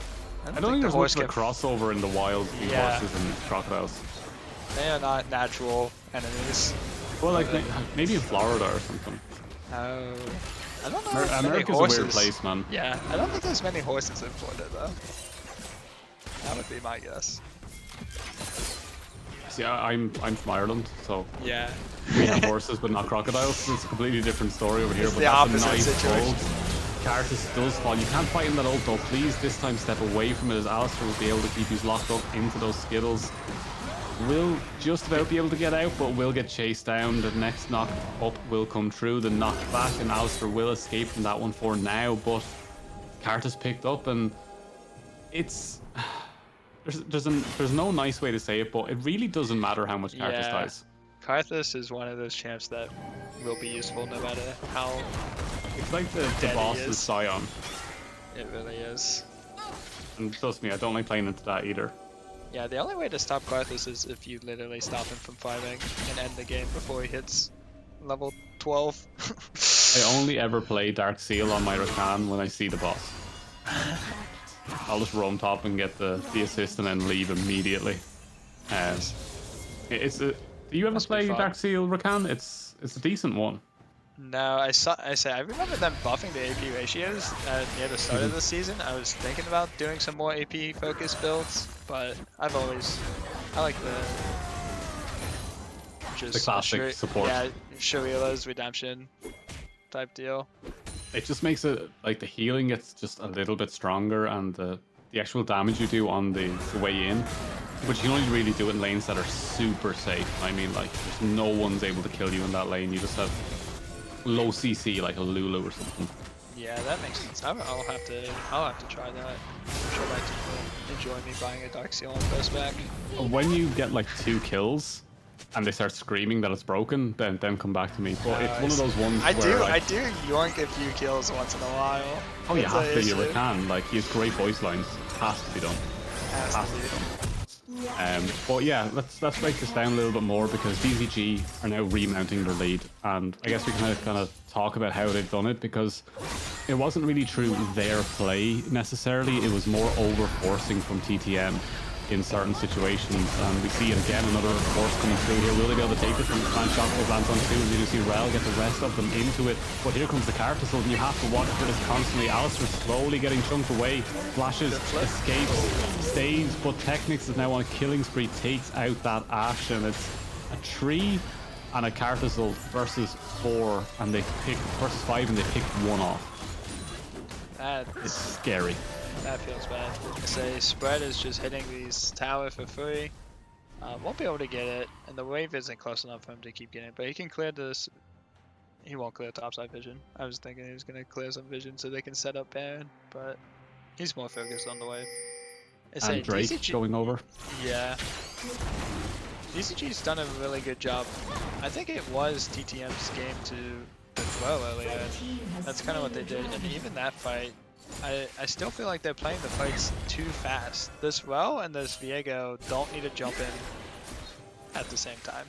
I don't think there's much of a crossover in the wild between horses and crocodiles. They are not natural enemies. Well, like maybe in Florida or something. Oh, I don't know. America's a weird place, man. Yeah, I don't think there's many horses in Florida though. That would be my guess. See, I'm from Ireland, so yeah, we have horses but not crocodiles. It's a completely different story over here. It's but the that's opposite a nice situation. Cartus does fall. You can't fight in that ult though. Please this time step away from it, as Alistair will be able to keep you locked up into those Skittles. Will just about be able to get out, but will get chased down. The next knock up will come through, the knock back, and Alistair will escape from that one for now, but Cartus picked up, and it's there's no nice way to say it, but it really doesn't matter how much Cartus dies. Carthus is one of those champs that will be useful no matter how. It's like the boss's Scion. It really is. And trust me, I don't like playing into that either. Yeah, the only way to stop Carthus is if you literally stop him from farming and end the game before he hits level 12. I only ever play Dark Seal on my Rakan when I see the boss. I'll just roam top and get the assist and then leave immediately. Do you ever play Dark Seal Rakan? It's a decent one. No, I remember them buffing the AP ratios near the start of the season. I was thinking about doing some more AP focused builds, but I like the classic support. Yeah, Sharila's redemption type deal. It just makes it like the healing gets just a little bit stronger, and the actual damage you do on the way in. But you can only really do it in lanes that are super safe. I mean, like, there's no one's able to kill you in that lane. You just have low CC like a Lulu or something. Yeah, that makes sense. I'll have to try that. I'm sure that team will enjoy me buying a Dark Seal on first back. When you get like 2 kills and they start screaming that it's broken, then come back to me. But it's one of those ones I where do yoink a few kills once in a while. Oh, you have to. You can. Like, he has great voice lines. Has to be done. Has to be done. But yeah, let's break this down a little bit more, because DZG are now remounting their lead, and I guess we can kind of talk about how they've done it, because it wasn't really through their play necessarily. It was more over forcing from TTM in certain situations, and we see again another force coming through here. Will they be able to take it from the clan shot with lands on 2, and you see Rel get the rest of them into it? But here comes the Cartus, and you have to watch for this constantly. Alistair slowly getting chunked away, flashes, escapes, stays, but Technics is now on a killing spree, takes out that Ashe, and it's a 3 and a Cartus ult versus 4, and they pick versus 5, and they picked 1 off. It's scary. That feels bad. I say spread is just hitting these tower for free. Won't be able to get it, and the wave isn't close enough for him to keep getting it, but he can clear this. He won't clear topside vision. I was thinking he was going to clear some vision so they can set up Baron, but he's more focused on the wave. I say And Drake DZG, going over. yeah. DZG's done a really good job. I think it was TTM's game to throw earlier. That's kind of what they did, and even that fight, I still feel like they're playing the fights too fast. This Well and this Viego don't need to jump in at the same time.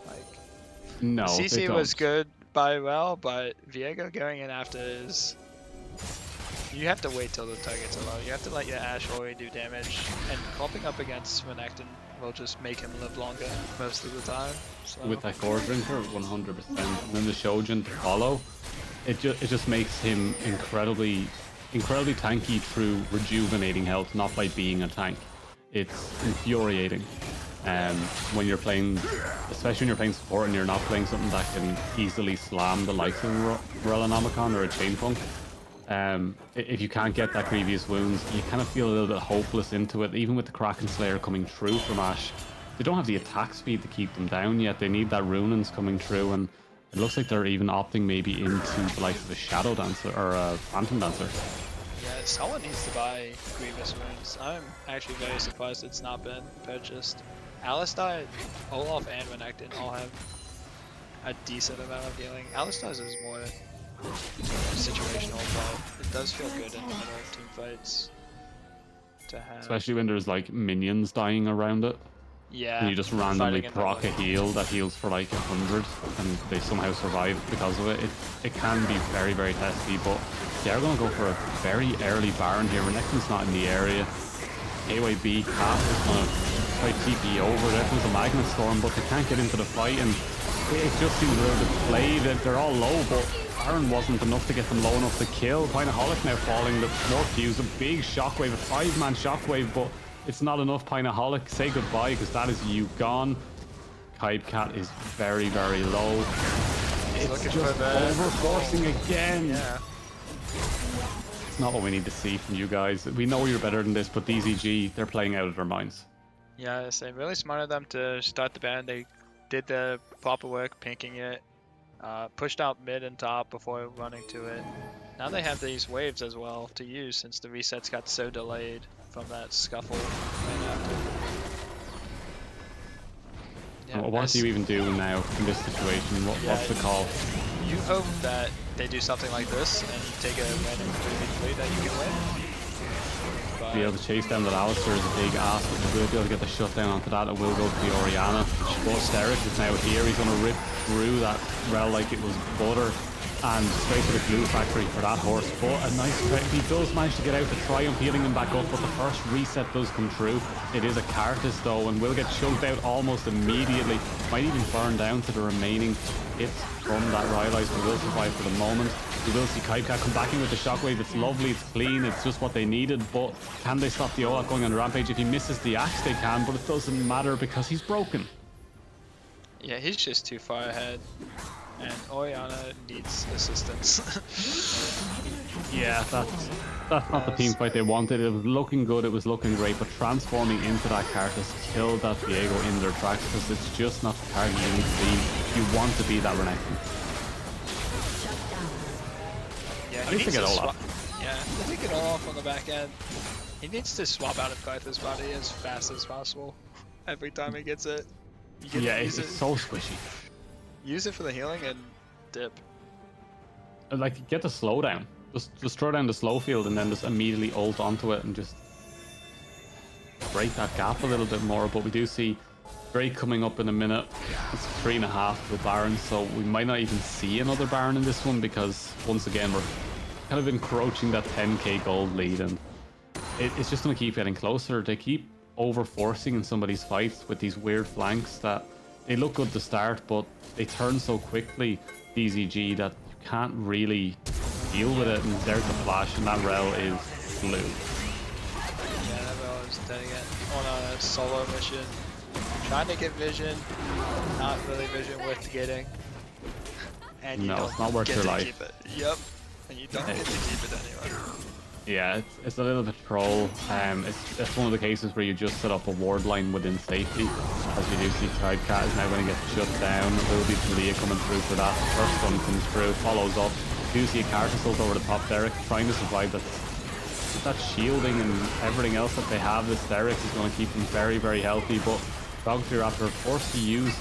Like, No, they CC don't. was good by Well, but Viego going in after is... You have to wait till the targets are low. You have to let your Ashe already do damage, and clumping up against Renekton will just make him live longer most of the time. So. With that Gore Drinker, 100%. And then the Shojin to follow, it just makes him incredibly tanky through rejuvenating health, not by being a tank. It's infuriating. When you're playing, especially when you're playing support and you're not playing something that can easily slam the likes of Relonomicon or a Chainpunk. If you can't get that previous wounds, you kind of feel a little bit hopeless into it. Even with the Kraken Slayer coming through from Ashe, they don't have the attack speed to keep them down yet. They need that Runins coming through, and it looks like they're even opting maybe into the likes of a Shadow Dancer or a Phantom Dancer. Yeah, someone needs to buy Grievous Runes. I'm actually very surprised it's not been purchased. Alistar, Olaf, and Renekton all have a decent amount of healing. Alistar's is more situational, but it does feel good in the middle of team fights to have. Especially when there's like minions dying around it. Yeah. And you just randomly fighting in the proc a lane. heal that heals for like 100 and they somehow survive because of it. It can be very, very testy, but they're going to go for a very early Baron here. Renekton's not in the area. AYB Cap is going to try TP over. There comes a Magnet Storm, but they can't get into the fight, and it just seems a little bit played. They're all low, but Baron wasn't enough to get them low enough to kill. Pinaholic now falling. The more Q's, a big shockwave, a 5-man shockwave, but it's not enough. Pinaholic, say goodbye, because that is you gone. Cat is very, very low. It's just over-forcing again. Yeah. It's not what we need to see from you guys. We know you're better than this, but DZG, they're playing out of their minds. Yeah, it's really smart of them to start the Baron. They did the proper work, pinking it, pushed out mid and top before running to it. Now they have these waves as well to use since the resets got so delayed from that scuffle right after. Yeah, What do you even do now in this situation? What's the call? You hope that they do something like this and you take a random 3v3 that you can win. But Be able to chase down that Alistar is a big ask, but we'll be able to get the shutdown onto that. It will go to the Orianna. But Steric is now here. He's going to rip through that rel like it was butter and straight to the glue factory for that horse. But a nice threat. He does manage to get out to Triumph, healing him back up, but the first reset does come true. It is a Cartus though, and will get chunked out almost immediately. Might even burn down to the remaining hits from that Rylai's, but will survive for the moment. We will see Kaipka come back in with the shockwave. It's lovely, it's clean, it's just what they needed, but can they stop the Olaf going on the rampage? If he misses the axe, they can, but it doesn't matter because he's broken. yeah, he's just too far ahead. And Orianna needs assistance. Yeah, that's not the team fight they wanted. It was looking good, it was looking great, but transforming into that Cartus killed that Viego in their tracks because it's just not the target you need to be. You want to be that Renekton. Yeah, At least they get Olaf. Yeah, if they get Olaf on the back end, he needs to swap out of Glytha's body as fast as possible. Every time he gets it, you can Yeah, use it's it. so squishy. Use it for the healing and dip. Like, get the slowdown. Just throw down the slow field and then just immediately ult onto it and just break that gap a little bit more. But we do see Drake coming up in a minute. It's 3.5 to the Baron, so we might not even see another Baron in this one because once again we're kind of encroaching that 10k gold lead, and it's just going to keep getting closer. They keep over-forcing in some of these fights with these weird flanks that they look good to start, but they turn so quickly, DZG, that you can't really deal with it. And there's the flash, and that rel is blue. Yeah, that rel is dead again. On a solo mission. Trying to get vision, not really vision worth getting. And you No, don't it's not worth get your to life. keep it. Yep. And you don't get to keep it anyway. Yeah, it's a little bit troll. It's one of the cases where you just set up a ward line within safety. As you do see, Tidecat is now going to get shut down. There will be Talia coming through for that. The first one comes through, follows up. You do see a Carcassol over the top. Derek trying to survive that shielding and everything else that they have. This Derek is going to keep them very, very healthy. But Dogfear after forced to use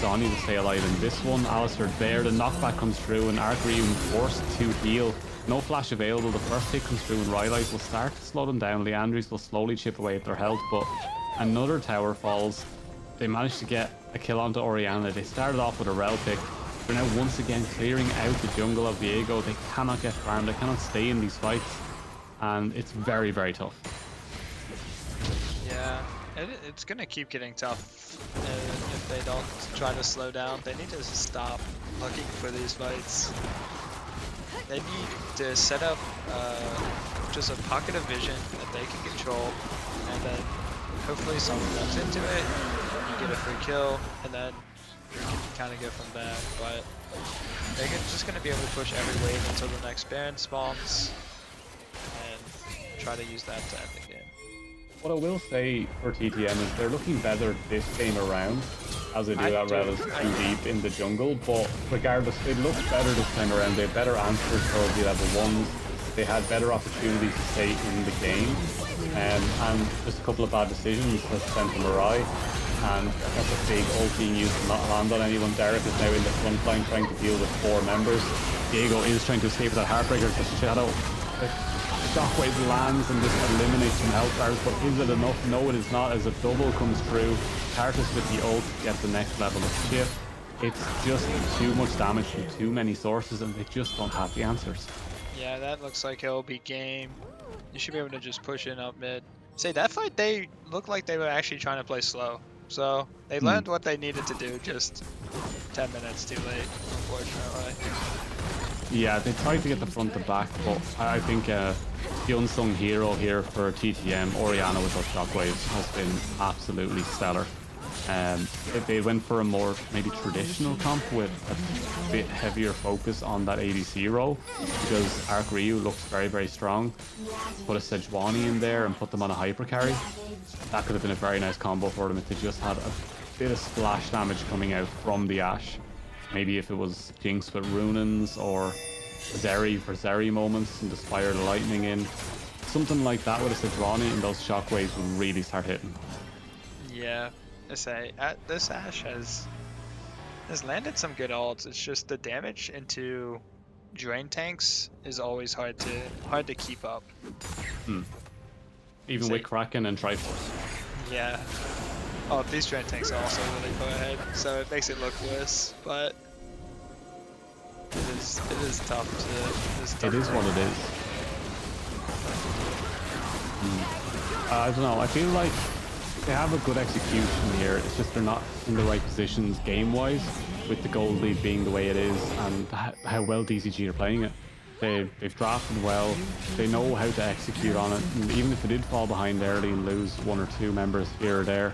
Sonny to stay alive in this one. Alistair there, the knockback comes through and Archery forced to heal. No flash available. The first hit comes through and Rylite will start to slow them down. Leandries will slowly chip away at their health, but another tower falls. They managed to get a kill onto Oriana. They started off with a rel pick. They're now once again clearing out the jungle of Viego. They cannot get farmed. They cannot stay in these fights. And it's very, very tough. Yeah, it's gonna keep getting tough if they don't try to slow down. They need to stop looking for these fights. They need to set up just a pocket of vision that they can control, and then hopefully someone runs into it, you get a free kill, and then you can kind of go from there. But they're just gonna be able to push every wave until the next Baron spawns, and try to use that to end the game. What I will say for TTM is they're looking better this game around, as they do that Rel too deep in the jungle, but regardless, it looks better this time around. They have better answers for the level 1s, they had better opportunities to stay in the game, and just a couple of bad decisions that sent them awry, and that's a big ult being used to not land on anyone. Derek is now in the front line trying to deal with 4 members. Diego is trying to escape with that Heartbreaker, the Shadow. Shockwave lands and just eliminates some health bars, but is it enough? No, it is not, as a double comes through. Tartus with the ult gets the next level of chip. It's just too much damage from too many sources, and they just don't have the answers. Yeah, that looks like it'll be game. You should be able to just push in up mid. Say, that fight, they looked like they were actually trying to play slow. So, they learned what they needed to do, just 10 minutes too late, unfortunately. Yeah, they tried to get the front to back, but I think the unsung hero here for TTM, Oriana with those shockwaves, has been absolutely stellar. They went for a more maybe traditional comp with a bit heavier focus on that ADC role, because Arc Ryu looks very, very strong. Put a Sejuani in there and put them on a hyper carry. That could have been a very nice combo for them if they just had a bit of splash damage coming out from the Ashe. Maybe if it was Jinx with Runins, or Zeri for Zeri moments and the Spire the Lightning in. Something like that with a Sejuani, and those shockwaves would really start hitting. Yeah, I say, this Ashe has landed some good ults. It's just the damage into drain tanks is always hard to keep up. Even with Kraken and Triforce. Yeah. Oh, these drain tanks are also really far ahead, so it makes it look worse, but it is tough to... It is what it is. I don't know, I feel like they have a good execution here, it's just they're not in the right positions game-wise, with the gold lead being the way it is, and how well DZG are playing it. They've drafted well, they know how to execute on it, and even if they did fall behind early and lose 1 or 2 members here or there,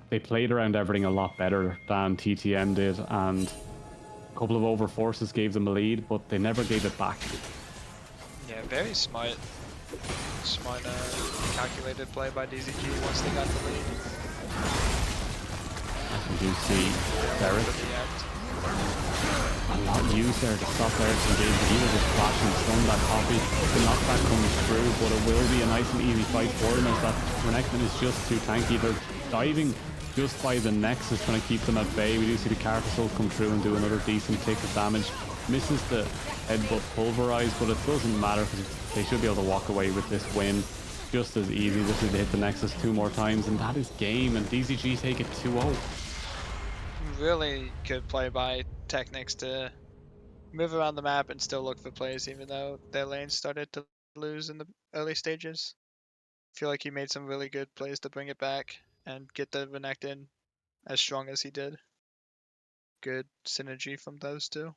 they played around everything a lot better than TTM did, and a couple of overforces gave them a lead, but they never gave it back. Yeah, very smart, calculated play by DZG once they got the lead. As we do see Derek, a lot used there to stop Eric's engagement. He was just flashing stun that copy. The knockback comes through, but it will be a nice and easy fight for them, as that Renekton is just too tanky. They're diving just by the Nexus, trying to keep them at bay. We do see the Carcassol come through and do another decent tick of damage. Misses the headbutt pulverize, but it doesn't matter because they should be able to walk away with this win just as easy. Just need to hit the Nexus 2 more times, and that is game, and DZG take it 2-0. Really good play by Technics to move around the map and still look for plays, even though their lane started to lose in the early stages. I feel like he made some really good plays to bring it back and get the Renekton as strong as he did. Good synergy from those two.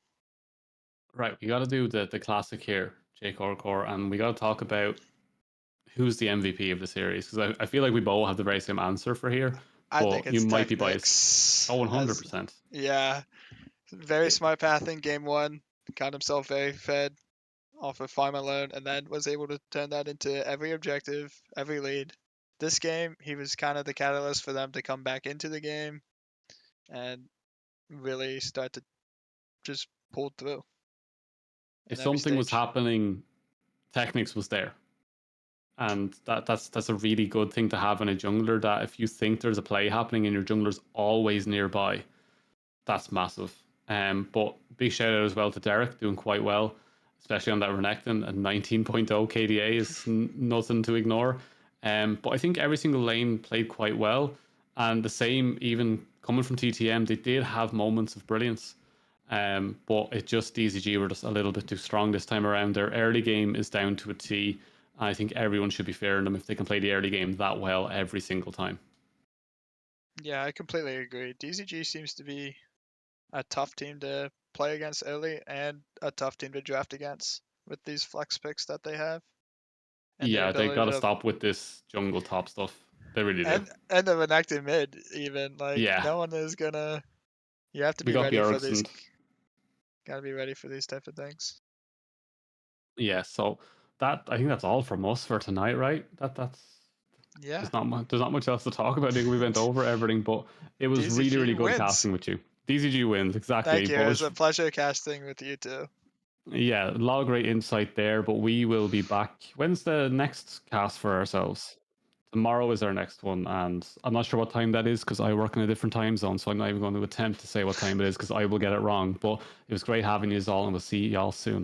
Right, we got to do the classic here, Jake Orcor, and we got to talk about who's the MVP of the series, because I feel like we both have the very same answer for here, I think but you it's might be biased. Technics. Oh, 100%. Yeah, very smart path in game 1. Got himself very fed off of farm alone, and then was able to turn that into every objective, every lead. This game, he was kind of the catalyst for them to come back into the game and really start to just pull through. If in every something was stage. happening, Technics was there. And that's a really good thing to have in a jungler, that if you think there's a play happening and your jungler's always nearby, that's massive. But big shout out as well to Derek, doing quite well, especially on that Renekton. A 19.0 KDA is nothing to ignore. But I think every single lane played quite well. And the same, even coming from TTM, they did have moments of brilliance. But it just DZG were just a little bit too strong this time around. Their early game is down to a T. I think everyone should be fair in them if they can play the early game that well every single time. Yeah, I completely agree. DZG seems to be a tough team to play against early and a tough team to draft against with these flex picks that they have. And the Yeah, they got ability to to stop with this jungle top stuff. They really do. and the Renekton mid even like Yeah, no one is gonna. You have to we be got ready for Bjorks these. and Gotta be ready for these type of things. yeah. So that, I think that's all from us for tonight, right? That's Yeah, there's not much else to talk about. I think we went over everything, but it was really DZG really good wins. casting with you. DZG wins exactly, Thank you. but It was a pleasure casting with you too. yeah, a lot of great insight there. But we will be back. When's the next cast for ourselves? Tomorrow is our next one, and I'm not sure what time that is because I work in a different time zone, so I'm not even going to attempt to say what time it is because I will get it wrong. But it was great having you all, and we'll see y'all soon.